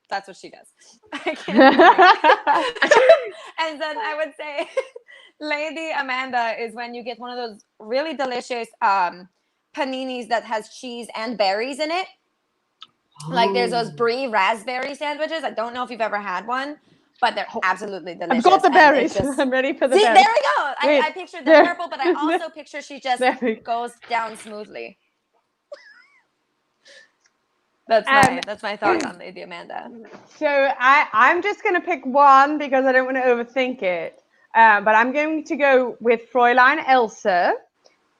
That's what she does. I can't. And then I would say Lady Amanda is when you get one of those really delicious paninis that has cheese and berries in it. Like there's those brie raspberry sandwiches. I don't know if you've ever had one, but they're absolutely delicious. I've got the berries. Just... I'm ready for the See, berries. there we go. I pictured the purple, but I also picture she just goes down smoothly. That's my thoughts on Lady Amanda. So I'm just going to pick one because I don't want to overthink it. But I'm going to go with Fräulein Elsa.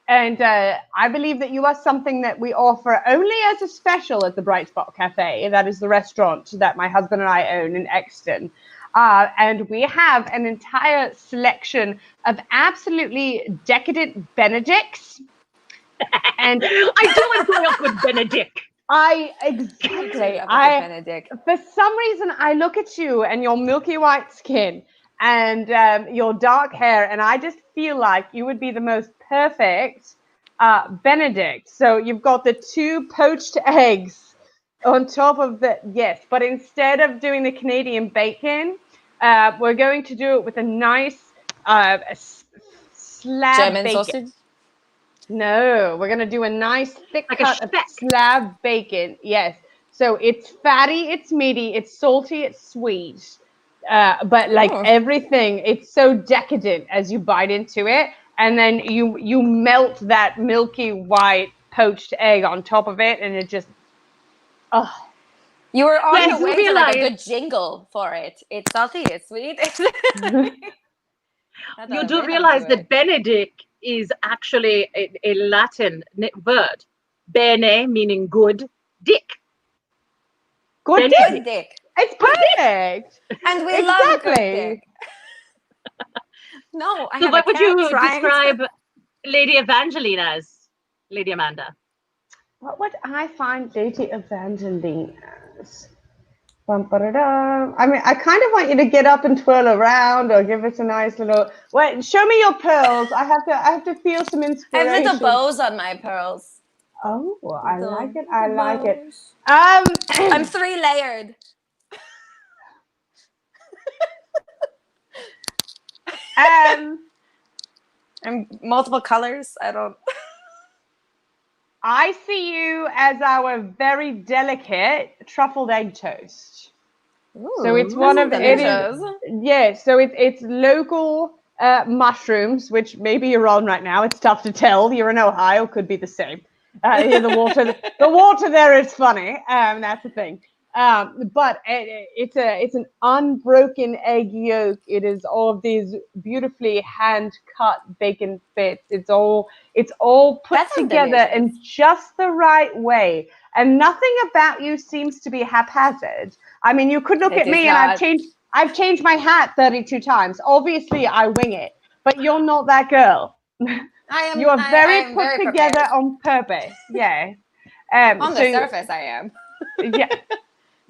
And I believe that you are something that we offer only as a special at the Bright Spot Cafe. That is the restaurant that my husband and I own in Exton. And we have an entire selection of absolutely decadent Benedicts. And I do enjoy a good Benedict. Benedict. For some reason, I look at you and your milky white skin and your dark hair, and I just feel like you would be the most perfect Benedict. So you've got the 2 poached eggs on top of but instead of doing the Canadian bacon, we're going to do it with a nice slab German bacon. sausage? No, we're going to do a nice thick like cut of slab bacon. Yes. So it's fatty, it's meaty, it's salty, it's sweet. But like everything, it's so decadent as you bite into it. And then you melt that milky white poached egg on top of it. And it just, You were on Yes, your way you to like a realize- good jingle for it. It's salty, it's sweet. You do realize that Benedict is actually a Latin word. Bene, meaning good. Dick. Good Bene. Good dick. It's perfect. And we love good Exactly. dick. No, I So have what a would cat you trying describe Lady Evangeline as, Lady Amanda? What would I find Lady Evangeline as? Bum-ba-da-dum. I mean, I kind of want you to get up and twirl around, or give us a nice little. Wait, show me your pearls. I have to feel some I inspiration. have little bows on my pearls. Oh, I Little- like it. I little like it. bows. Um, I'm 3-layered. I'm multiple colors. I don't. I see you as our very delicate truffled egg toast. So it's one of it is, yeah. So it's local mushrooms, which maybe you're on right now. It's tough to tell. You're in Ohio, could be the same. The water there is funny. That's the thing. But it's an unbroken egg yolk. It is all of these beautifully hand cut bacon bits. It's all put That sounds together delicious. in just the right way. And nothing about you seems to be haphazard. I mean, you could look It at me is and not. I've changed my hat 32 times. Obviously, I wing it, but you're not that girl. I am. You are I very am put very together prepared. on purpose. Yeah. On the surface, I am. Yeah.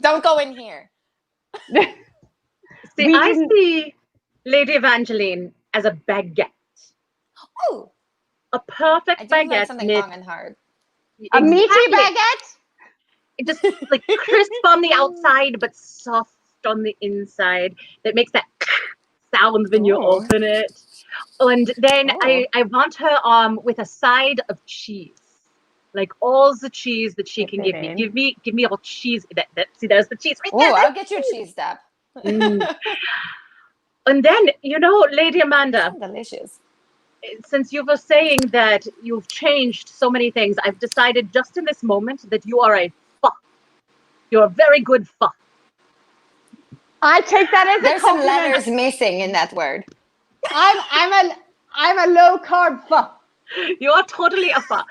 Don't go in here. See, I see Lady Evangeline as a baguette. Oh, A perfect I do like baguette something knit. long and hard. A meaty Exactly. baguette. It just like crisp on the outside, but soft on the inside. That makes that sound when you Oh. open it. And then Oh. I want her with a side of cheese, like all the cheese that she can give me. Give me all cheese. See, there's the cheese right Oh, there. I'll get you a cheese step. Mm. And then Lady Amanda, Delicious. since you were saying that you've changed so many things, I've decided just in this moment that you are a fa. You're a very good fa. I take that as There's a some compliment. letters missing in that word. I'm a low carb fa. You are totally a fa.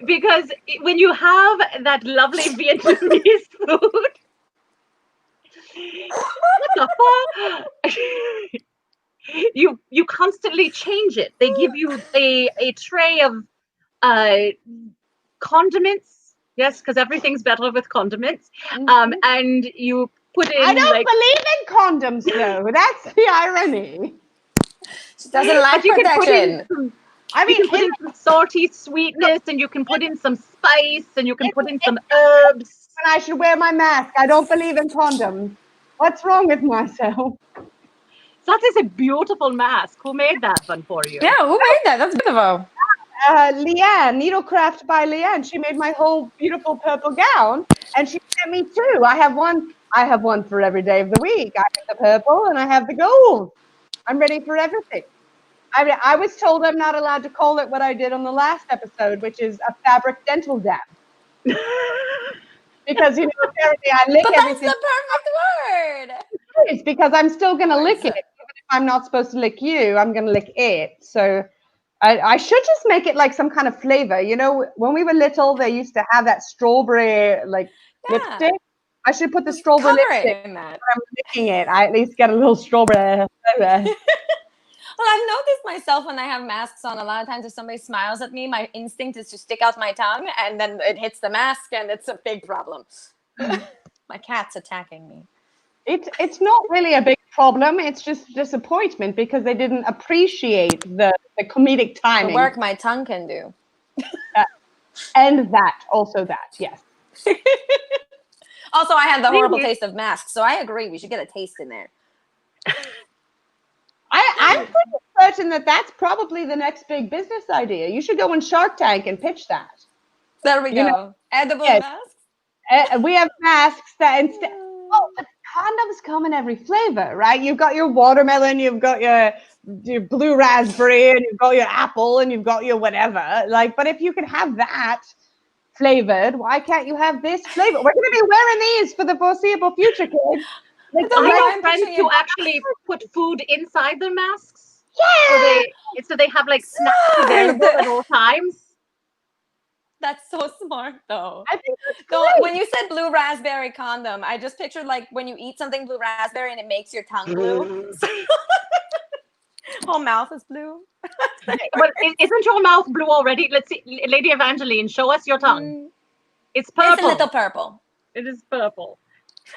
Because when you have that lovely Vietnamese food, what the fuck? You constantly change it. They give you a tray of condiments. Yes, because everything's better with condiments. And you put in. I don't believe in condoms, though. That's the irony. She doesn't like you can put in protection. some, I mean, you can put in some salty sweetness, and you can put in some spice, and you can put in some herbs. and I should wear my mask. I don't believe in condoms. What's wrong with myself? That is a beautiful mask. Who made that one for you? Yeah, who made that? That's beautiful. Leanne, Needlecraft by Leanne. She made my whole beautiful purple gown, and she sent me two. I have one for every day of the week. I have the purple and I have the gold. I'm ready for everything. I was told I'm not allowed to call it what I did on the last episode, which is a fabric dental dam. Because apparently I lick But everything. that's the perfect word. It's because I'm still gonna lick it. Even if I'm not supposed to lick you, I'm gonna lick it. So I should just make it like some kind of flavor. When we were little, they used to have that strawberry lipstick. I should put the strawberry lipstick in that. when I'm licking it. I at least get a little strawberry flavor. Well, I've noticed myself when I have masks on, a lot of times if somebody smiles at me, my instinct is to stick out my tongue, and then it hits the mask, and it's a big problem. My cat's attacking me. It's not really a big problem. It's just disappointment because they didn't appreciate the comedic timing. The work my tongue can do. And also that, yes. Also, I had the horrible taste of masks, so I agree. We should get a taste in there. I'm pretty certain that's probably the next big business idea. You should go on Shark Tank and pitch that. There we go. Edible masks? We have masks that instead. Oh, but condoms come in every flavor, right? You've got your watermelon, you've got your blue raspberry, and you've got your apple, and you've got your whatever. But if you can have that flavored, why can't you have this flavor? We're going to be wearing these for the foreseeable future, kids. I have friends who actually put food inside their masks. Yeah. So they have snacks available at all times. That's so smart, though. I think that's So great. when you said blue raspberry condom, I just pictured like when you eat something blue raspberry and it makes your tongue blue. Whole mouth is blue. Well, isn't your mouth blue already? Let's see, Lady Evangeline, show us your tongue. It's purple. It's a little purple. It is purple.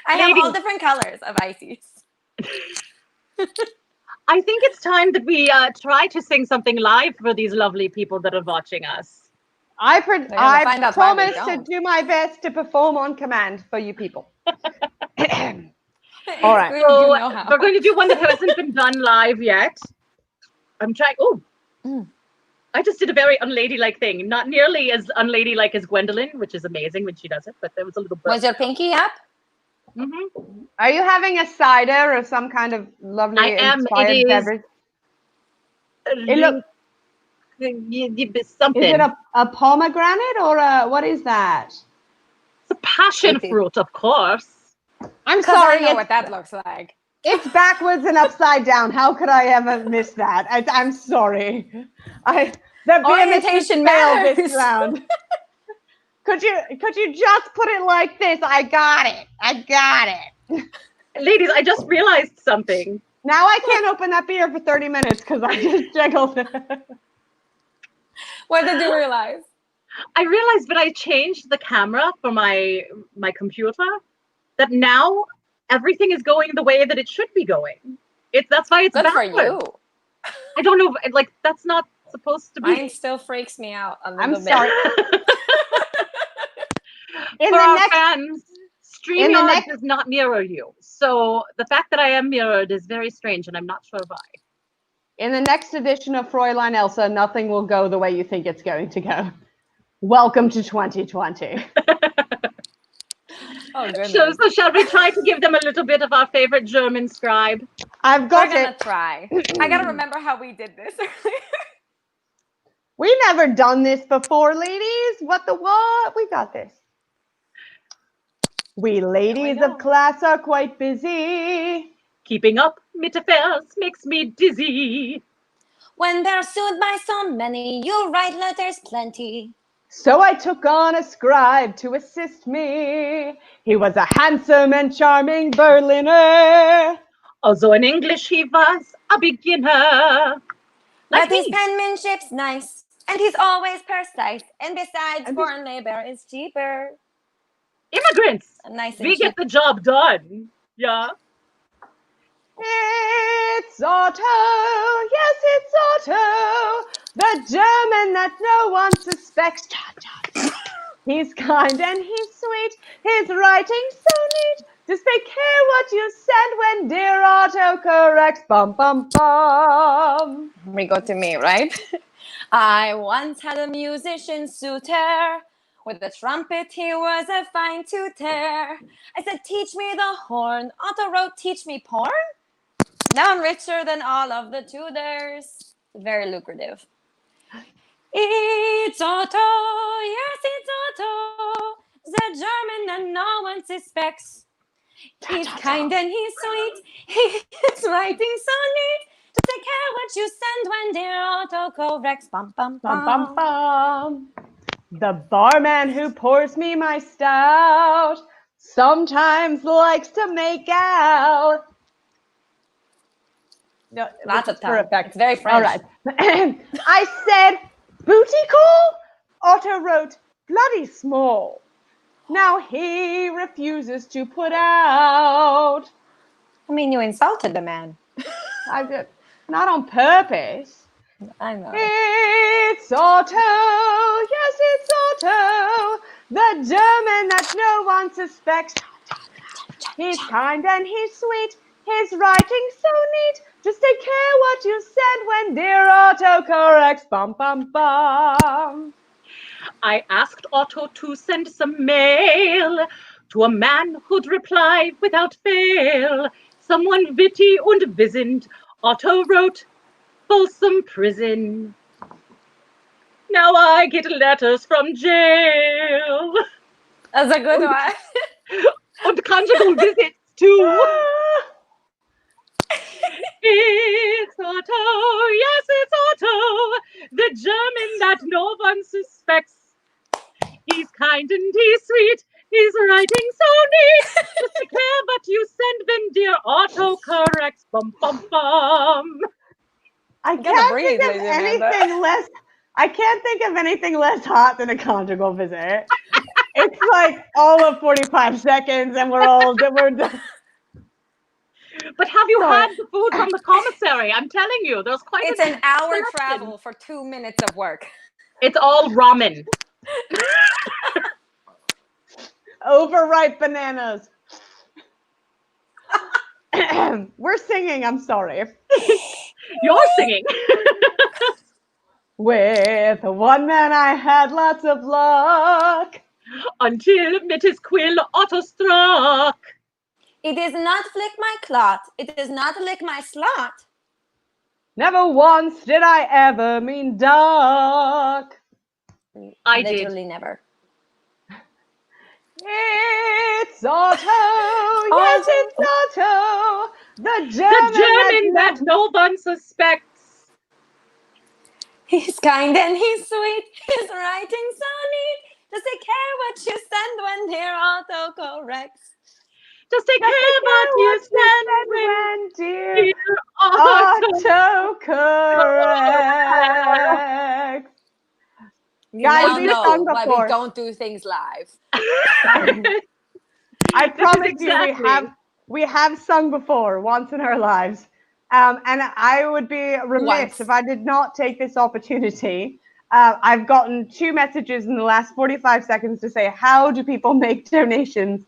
I have Lady- all different colors of ices. I think it's time that we try to sing something live for these lovely people that are watching us. I gonna find out why we promise to don't. do my best to perform on command for you people. All right. So You know how. we're going to do one that hasn't been done live yet. I'm trying. Oh, I just did a very unladylike thing. Not nearly as unladylike as Gwendolyn, which is amazing when she does it, but there was a little bit. Was your pinky up? Are you having a cider or some kind of lovely I am. inspired It is beverage? It look- something. Is it a pomegranate or what is that? It's a passion fruit, of course. I'm Because sorry. I know what that looks like. It's backwards and upside down. How could I ever miss that? I'm sorry. The Orientation failed matters. this round. Could you just put it like this? I got it. Ladies, I just realized something. Now I can't open that beer for 30 minutes because I just jiggled it. What did you realize? I realized when I changed the camera for my computer that now everything is going the way that it should be going. That's why it's Good for backwards. you. I don't know, like that's not supposed to be. Mine still freaks me out a little I'm bit. sorry. In For the our next fans, StreamYard does not mirror you. So the fact that I am mirrored is very strange, and I'm not sure why. In the next edition of Fräulein Elsa, nothing will go the way you think it's going to go. Welcome to 2020. Oh, goodness. So shall we try to give them a little bit of our favorite German scribe? I've got We're gonna it. try. I gotta remember how we did this earlier. We never done this before, ladies. What the what? We got this. We ladies of class are quite busy. Keeping up mit affairs makes me dizzy. When they're sued by so many, you write letters plenty. So I took on a scribe to assist me. He was a handsome and charming Berliner. Also in English he was a beginner. But his penmanship's nice, and he's always precise. And besides, foreign labor is cheaper. Immigrants, Nice and we get the job done. Yeah. It's Otto, yes, it's Otto, the German that no one suspects. He's kind and he's sweet, his writing's so neat. Just take care what you send when dear Otto corrects. Bum, bum, bum. We go to me, right? I once had a musician suitor. With the trumpet, he was a fine tutor. I said, teach me the horn. Otto wrote, teach me porn? Now I'm richer than all of the tutors. Very lucrative. It's Otto, yes, it's Otto, the German that no one suspects. He's kind and he's sweet, his writing so neat. Just take care what you send when dear Otto corrects. Bum, bum, Bum, bum. bum, bum. The barman who pours me my stout sometimes likes to make out. No, Lots of for time. effect. It's very French. All right. I said, booty call? Otto wrote, bloody small. Now he refuses to put out. I mean, you insulted the man. I did, not on purpose. I know. It's Otto, yes, it's Otto, the German that no one suspects. He's kind and he's sweet, his writing's so neat. Just take care what you send when dear Otto corrects. Bum, bum, bum. I asked Otto to send some mail to a man who'd reply without fail. Someone witty und wissend. Otto wrote, Folsom Prison. Now I get letters from jail. That's a good one. Und conjugal visits too. It's Otto, yes, it's Otto, the German that no one suspects. He's kind and he's sweet. He's writing so neat. Just a care, but you send them, dear Otto Correct. Bum bum bum. I gotta can't breathe, think of Lady Amanda. anything less. I can't think of anything less hot than a conjugal visit. It's like all of 45 seconds, and we're done. But have you Sorry. had the food from the commissary? I'm telling you, there's quite It's a an hour selection. travel for 2 minutes of work. It's all ramen. Overripe bananas. We're singing. I'm sorry. You're singing. With one man, I had lots of luck. Until met his quill Otto struck. It is not flick my clot. It is not lick my slot. Never once did I ever mean duck. I did. Literally never. It's Otto. Yes, it's Otto. The German that no one suspects. He's kind and he's sweet. His writing so neat. Does he care what you send when dear Otto corrects? Just take care what you send when dear dear Otto. Auto correct. You Guys, now we've know sung why before. we don't do things live. I promise exactly. you, we have sung before once in our lives, and I would be remiss Once. if I did not take this opportunity. I've gotten 2 messages in the last 45 seconds to say, how do people make donations?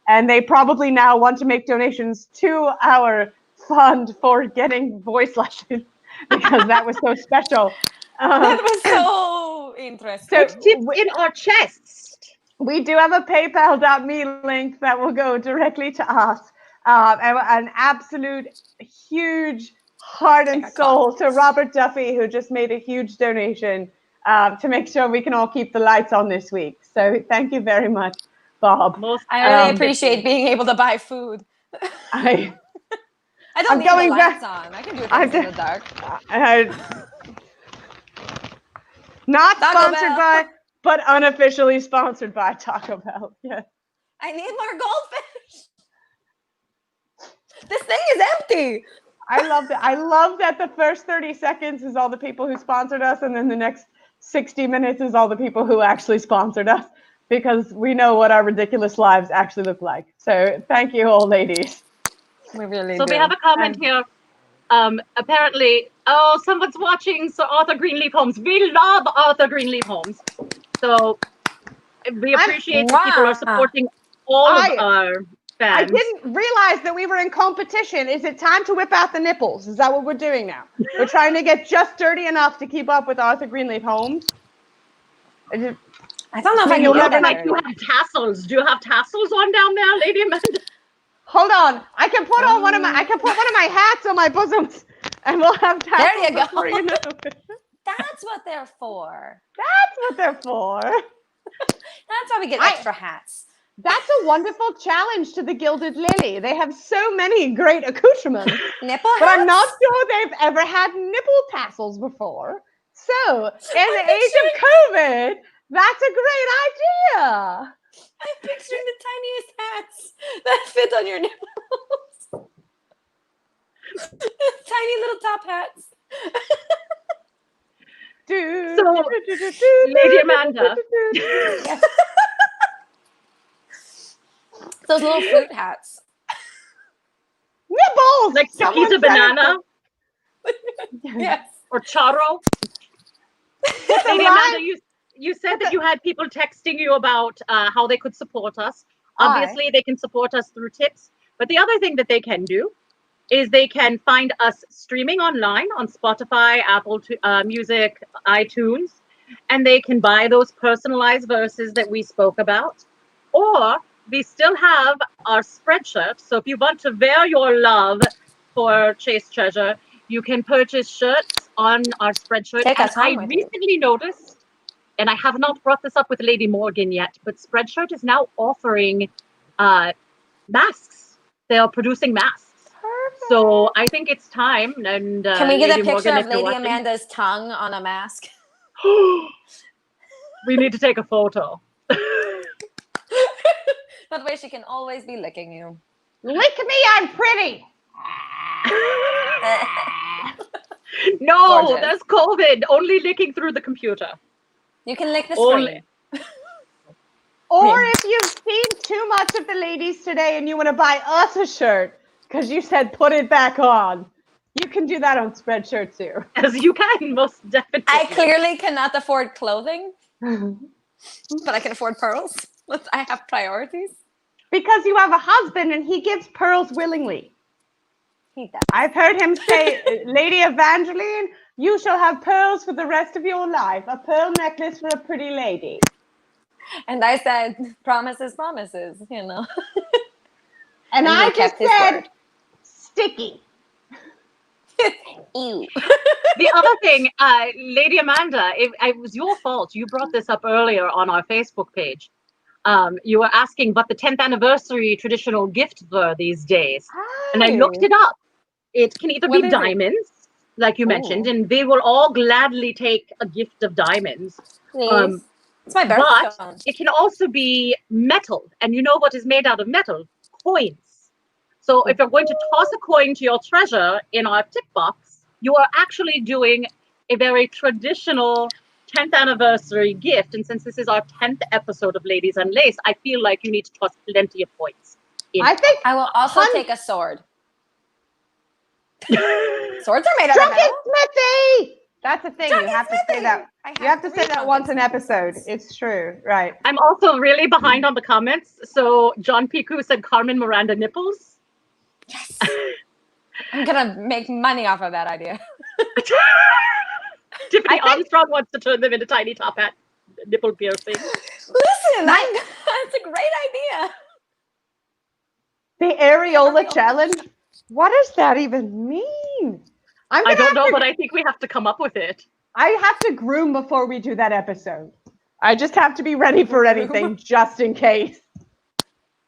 And they probably now want to make donations to our fund for getting voice lessons because that was so special. That was so interesting. So Tips in our chests. we do have a PayPal.me link that will go directly to us. And an absolute huge heart and soul to Robert Duffy, who just made a huge donation to make sure we can all keep the lights on this week. So thank you very much, Bob. I really appreciate being able to buy food. I don't I'm need going the back- lights on. I can do things in the dark. Not Taco sponsored Bell. by, but unofficially sponsored by Taco Bell. Yes. I need more goldfish. This thing is empty. I love that. I love that the first 30 seconds is all the people who sponsored us, and then the next 60 minutes is all the people who actually sponsored us, because we know what our ridiculous lives actually look like. So thank you all, ladies. We really So do. we have a comment here. Apparently, someone's watching Sir Arthur Greenleaf Holmes. We love Arthur Greenleaf Holmes. So we appreciate that people are supporting all of our fans. I didn't realize that we were in competition. Is it time to whip out the nipples? Is that what we're doing now? We're trying to get just dirty enough to keep up with Arthur Greenleaf Holmes. I don't know if I You can look get like you have tassels. Do you have tassels on down there, Lady Amanda? Hold on. I can put on one of my hats on my bosoms, and we'll have tassels. There you go. before you know it. That's what they're for. That's what they're for. That's why we get extra hats. That's a wonderful challenge to the Gilded Lily. They have so many great accoutrements. Nipple But hats? I'm not sure they've ever had nipple tassels before. So, in the age of COVID, that's a great idea. I'm picturing the tiniest hats that fit on your nipples. Tiny little top hats. So, Lady Amanda. Those little fruit hats. Nibbles! Like Chiquita Banana? Yes. Or Charo? Lady Amanda, you said that you had people texting you about how they could support us. Obviously, they can support us through tips. But the other thing that they can do is they can find us streaming online on Spotify, Apple Music, iTunes, and they can buy those personalized verses that we spoke about. Or we still have our spreadshirt. So if you want to wear your love for Chaste Treasure, you can purchase shirts on our spreadshirt. Take us I home with you. recently noticed, and I have not brought this up with Lady Morgan yet, but Spreadshirt is now offering masks. They are producing masks. Perfect. So I think it's time. And Can we get Lady a picture Morgan, of if you're Lady watching, Amanda's tongue on a mask? we need to take a photo. That way she can always be licking you. Lick me, I'm pretty. No, Gorgeous. there's COVID. Only licking through the computer. You can lick the Only- screen. Or Yeah. if you've seen too much of the ladies today and you want to buy us a shirt because you said put it back on, you can do that on Spreadshirt too. As you can, most definitely. I clearly cannot afford clothing, but I can afford pearls. I have priorities. Because you have a husband and he gives pearls willingly. He does. I've heard him say, Lady Evangeline, you shall have pearls for the rest of your life. A pearl necklace for a pretty lady. And I said, promises, promises, you know. And he I just kept his said, word. sticky. Ew. The other thing, Lady Amanda, it was your fault. You brought this up earlier on our Facebook page. You were asking what the 10th anniversary traditional gifts were these days. And I looked it up. It can either What be is it? diamonds, like you mentioned, and they will all gladly take a gift of diamonds. Please. It's my But birthstone. it can also be metal. And you know what is made out of metal? Coins. So if you're going to toss a coin to your treasure in our tip box, you are actually doing a very traditional 10th anniversary gift. And since this is our 10th episode of Ladies Unlaced, I feel like you need to toss plenty of coins. I think I will also take a sword. Swords are made out of Drunken metal. Smithy! That's the thing. Drunken You have to say Smithy! that. I You have to three say that drunken once an Smithies. episode. It's true. Right. I'm also really behind on the comments. So John Piku said Carmen Miranda nipples. Yes. I'm gonna make money off of that idea. Tiffany Armstrong wants to turn them into tiny top hat nipple piercings. Listen, that's a great idea. The areola challenge? What does that even mean? I don't know, but I think we have to come up with it. I have to groom before we do that episode. I just have to be ready for anything just in case.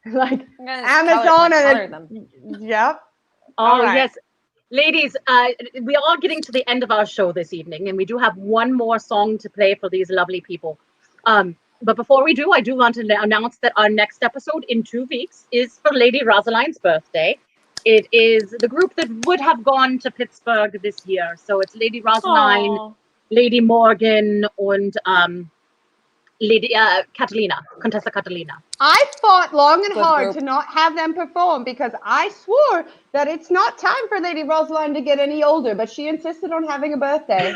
Like I'm gonna Amazon color and them. Yep. Oh, All right. yes. Ladies, we are getting to the end of our show this evening, and we do have one more song to play for these lovely people. But before we do, I do want to announce that our next episode in 2 weeks is for Lady Rosaline's birthday. It is the group that would have gone to Pittsburgh this year. So it's Lady Rosaline, Aw. Lady Morgan, and Lady Catalina, Contessa Catalina. I fought long and Good hard group. to not have them perform because I swore that it's not time for Lady Rosaline to get any older, but she insisted on having a birthday.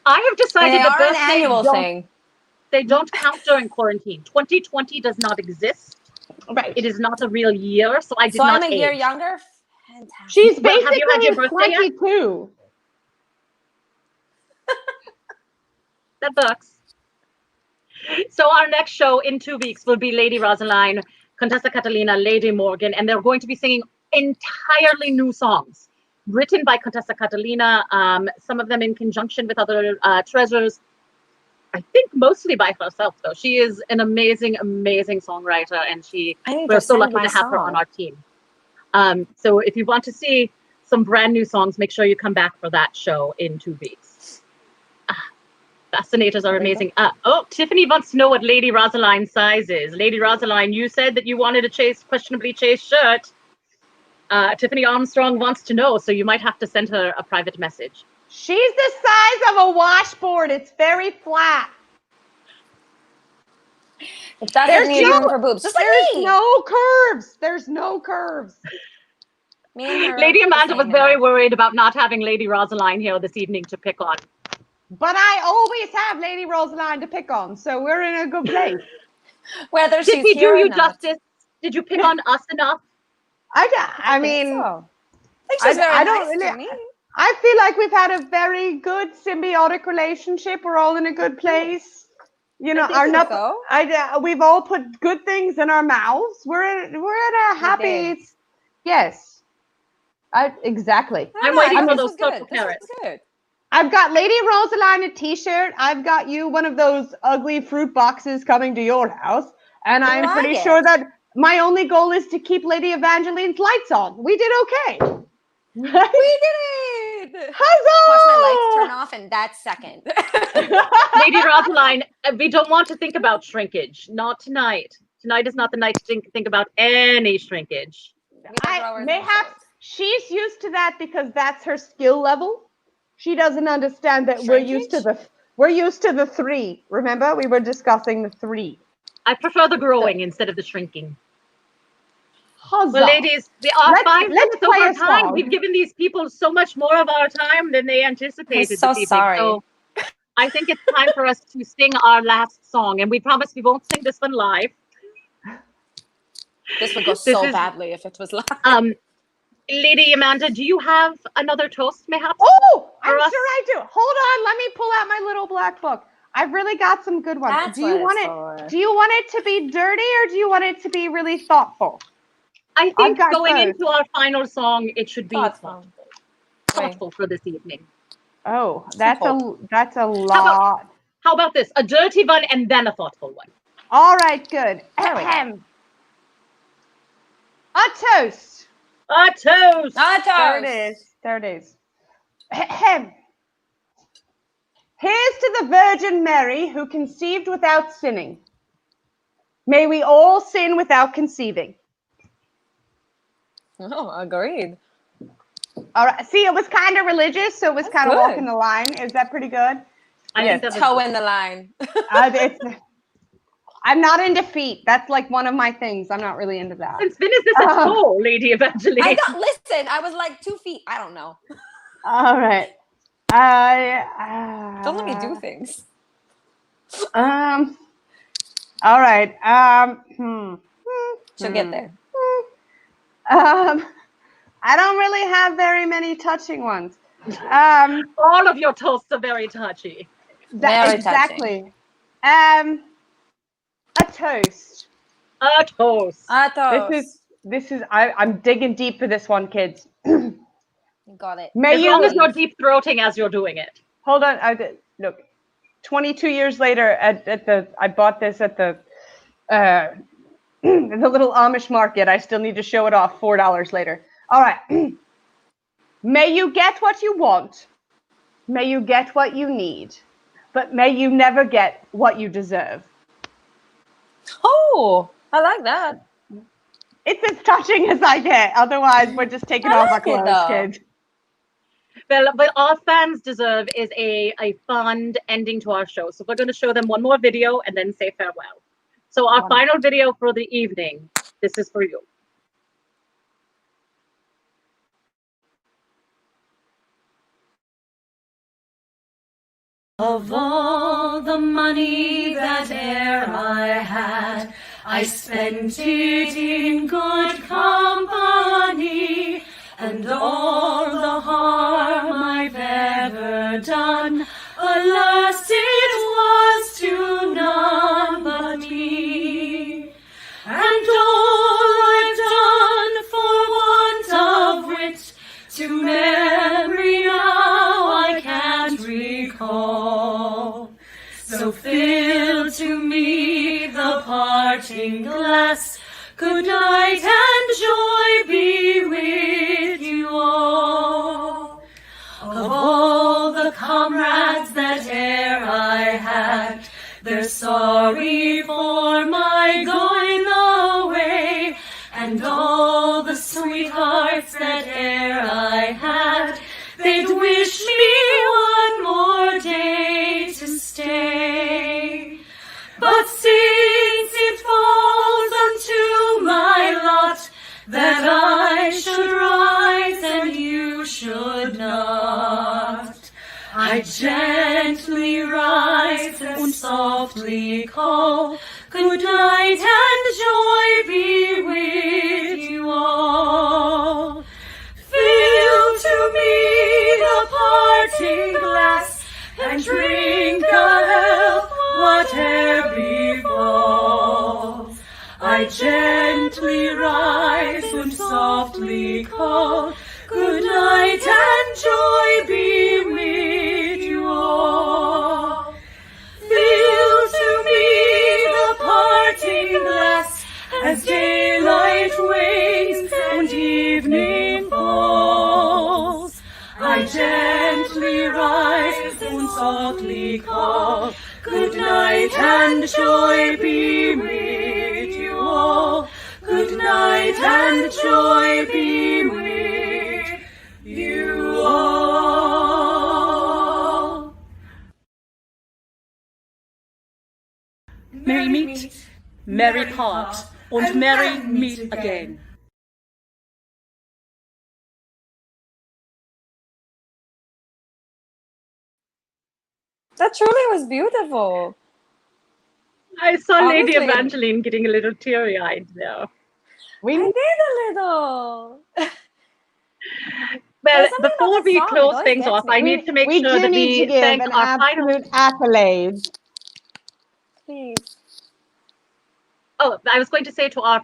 I have decided They that are an birthdays annual don't- thing. They don't count during quarantine. 2020 does not exist. Right. It is not a real year, so I did So not I'm a year age. younger. Fantastic. She's Wait, have you had your basically birthday yet? 22. That bucks. So our next show in 2 weeks will be Lady Rosaline, Contessa Catalina, Lady Morgan, and they're going to be singing entirely new songs written by Contessa Catalina, some of them in conjunction with other treasures. I think mostly by herself, though. She is an amazing, amazing songwriter, and we're so lucky to have her on our team. So if you want to see some brand new songs, make sure you come back for that show in 2 weeks. Fascinators are amazing. Tiffany wants to know what Lady Rosaline's size is. Lady Rosaline, you said that you wanted a questionably chaste shirt. Tiffany Armstrong wants to know, so you might have to send her a private message. She's the size of a washboard. It's very flat. It doesn't There's need no- room for boobs. Just like There's me. no curves. There's no curves. Me and her Lady are the Amanda was same very now. worried about not having Lady Rosaline here this evening to pick on. But I always have Lady Rosaline to pick on, so we're in a good place. Whether Did she's we here do or you not. justice? Did you pick on us enough? I think mean, so. I think she's very I don't nice to really- me. I feel like we've had a very good symbiotic relationship. We're all in a good place. You know, I think so. we've all put good things in our mouths. We're in a happy. Yes, exactly. I'm No, I waiting think for this those was good. purple This was carrots. good. I've got Lady Rosaline a T-shirt. I've got you one of those ugly fruit boxes coming to your house, and I'm Like pretty it. sure that my only goal is to keep Lady Evangeline's lights on. We did okay. We did it. need to watch my lights turn off in that second. Lady Rosaline, we don't want to think about shrinkage. Not tonight. Tonight is not the night to think about any shrinkage. Mayhaps she's used to that because that's her skill level. She doesn't understand that we're used to the 3. Remember, we were discussing the 3. I prefer the growing instead of the shrinking. Huzzah. Well, ladies, we are 5 let's minutes play over a time. song. We've given these people so much more of our time than they anticipated. I'm so this evening. sorry. So I think it's time for us to sing our last song, and we promise we won't sing this one live. This would go so badly if it was live. Lady Amanda, do you have another toast, mayhaps? Oh, I'm sure I do. Hold on, let me pull out my little black book. I've really got some good ones. That's Do you want it to be dirty or do you want it to be really thoughtful? I think going into our final song, it should be thoughtful for this evening. Oh, that's a lot. How about this? A dirty one and then a thoughtful one. All right, good. Ahem. A toast. A toast. A toast. There it is. There it is. Ahem. Here's to the Virgin Mary who conceived without sinning. May we all sin without conceiving. Oh, agreed. All right. See, it was kind of religious, so it was kind of walking the line. Is that pretty good? I think toe in the line. I'm not into feet. That's like one of my things. I'm not really into that. Since when is this a toe, Lady Evangeline? Listen, I was like 2 feet. I don't know. All right. Don't let me do things. All right. She'll get there. I don't really have very many touching ones. All of your toasts are very touchy. Exactly. A toast. A toast. A toast. This is. I'm digging deep for this one, kids. Got it. As long as you're deep throating as you're doing it. Hold on. Look, 22 years later, I bought this at the little Amish market. I still need to show it off $4 later. All right. May you get what you want. May you get what you need. But may you never get what you deserve. Oh, I like that. It's as touching as I get. Otherwise, we're just taking off our clothes, kids. Well, what all fans deserve is a fond ending to our show. So we're going to show them one more video and then say farewell. So our final video for the evening, this is for you. Of all the money that e'er I had, I spent it in good company, and all the harm I've ever done, alas, it was to none but me. And all I've done for want of wit, to memory now I can't recall. So fill to me the parting glass, good night and joy be with you all. Of all the comrades that e'er I had, they're sorry for my going away, and all the sweethearts that e'er I had, they'd wish me one more day to stay. But since it falls unto my lot that I should rise and you should not, I gently rise and softly call, good night and joy be with you all. Fill to me the parting glass, and drink a health whate'er befalls. I gently rise and softly call, good night and joy be with you all. Fill to me the parting glass, as daylight wanes and evening falls. I softly call. Good night and joy be with you all. Good night and joy be with you all. Merry meet, merry part, und merry meet again. That truly was beautiful. I saw Lady Honestly. Evangeline getting a little teary-eyed there. I We did a little. Well, There's something before about the we song, it close always things gets off, me. I need to make we sure do that need we to give thank an our final. absolute accolade. Please. Oh, I was going to say to our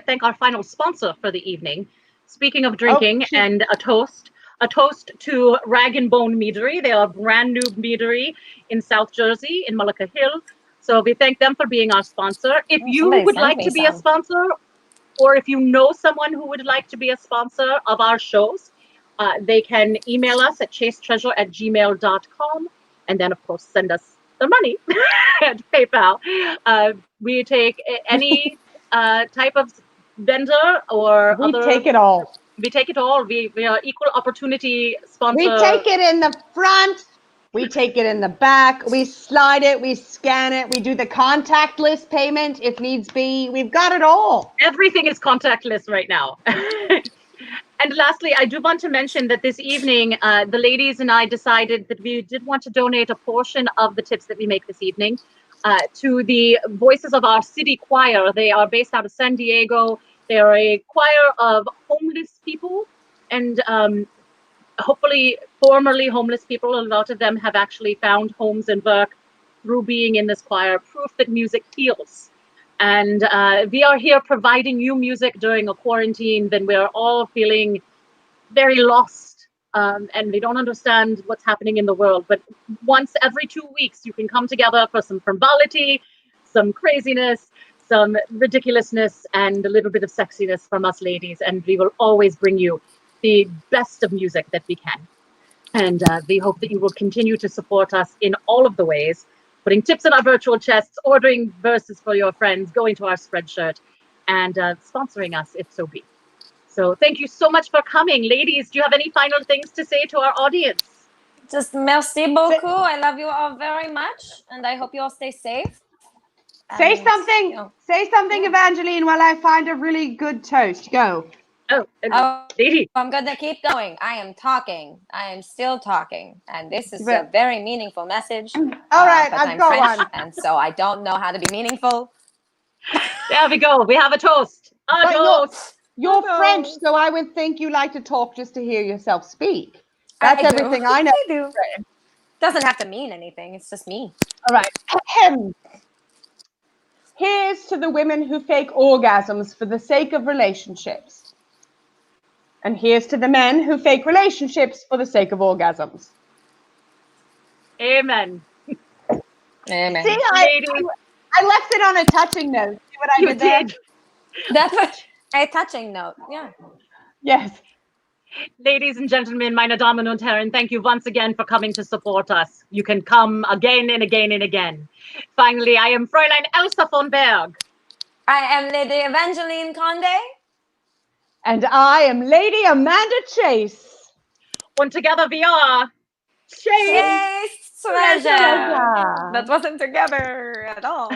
thank our final sponsor for the evening. Speaking of drinking, shoot. and a toast to Rag and Bone Meadery. They are a brand new meadery in South Jersey, in Mullica Hill. So we thank them for being our sponsor. If you somebody would sent like me to be a some. sponsor, or if you know someone who would like to be a sponsor of our shows, they can email us at chasetreasure@gmail.com, and then, of course, send us the money at PayPal. We take any type of vendor or We other. take it all. We take it all. We are equal opportunity sponsor. We take it in the front. We take it in the back. We slide it. We scan it. We do the contactless payment if needs be. We've got it all. Everything is contactless right now. And lastly, I do want to mention that this evening, the ladies and I decided that we did want to donate a portion of the tips that we make this evening to the Voices of Our City Choir. They are based out of San Diego. They are a choir of homeless people and hopefully formerly homeless people. A lot of them have actually found homes and work through being in this choir, proof that music heals. And we are here providing you music during a quarantine when we're all feeling very lost and we don't understand what's happening in the world. But once every 2 weeks, you can come together for some frivolity, some craziness, some ridiculousness, and a little bit of sexiness from us ladies. And we will always bring you the best of music that we can. And we hope that you will continue to support us in all of the ways, putting tips in our virtual chests, ordering verses for your friends, going to our Spreadshirt, and sponsoring us if so be. So thank you so much for coming. Ladies, do you have any final things to say to our audience? Just merci beaucoup. I love you all very much, and I hope you all stay safe. Say And, something. you know, Say something, Evangeline, while I find a really good toast. Go. Oh, Oh, lady. I'm gonna keep going. I am talking. I am still talking, and this is a But- very meaningful message. All right, but I've I'm got French, one. and so I don't know how to be meaningful. There we go. We have a toast. A But toast. You're Hello. French, so I would think you like to talk just to hear yourself speak. That's I do. everything I know. I do. Doesn't have to mean anything. It's just me. All right. Ahem. Here's to the women who fake orgasms for the sake of relationships. And here's to the men who fake relationships for the sake of orgasms. Amen. Amen. See, Ladies. I left it on a touching note. See what I You did there? did. That's what a touching note. Yeah. Yes. Ladies and gentlemen, meine Damen und Herren, thank you once again for coming to support us. You can come again and again and again. Finally, I am Fräulein Elsa von Berg. I am Lady Evangeline Conde. And I am Lady Amanda Chase. Und together we are Chaste Chaste Treasure. Treasure. That wasn't together at all.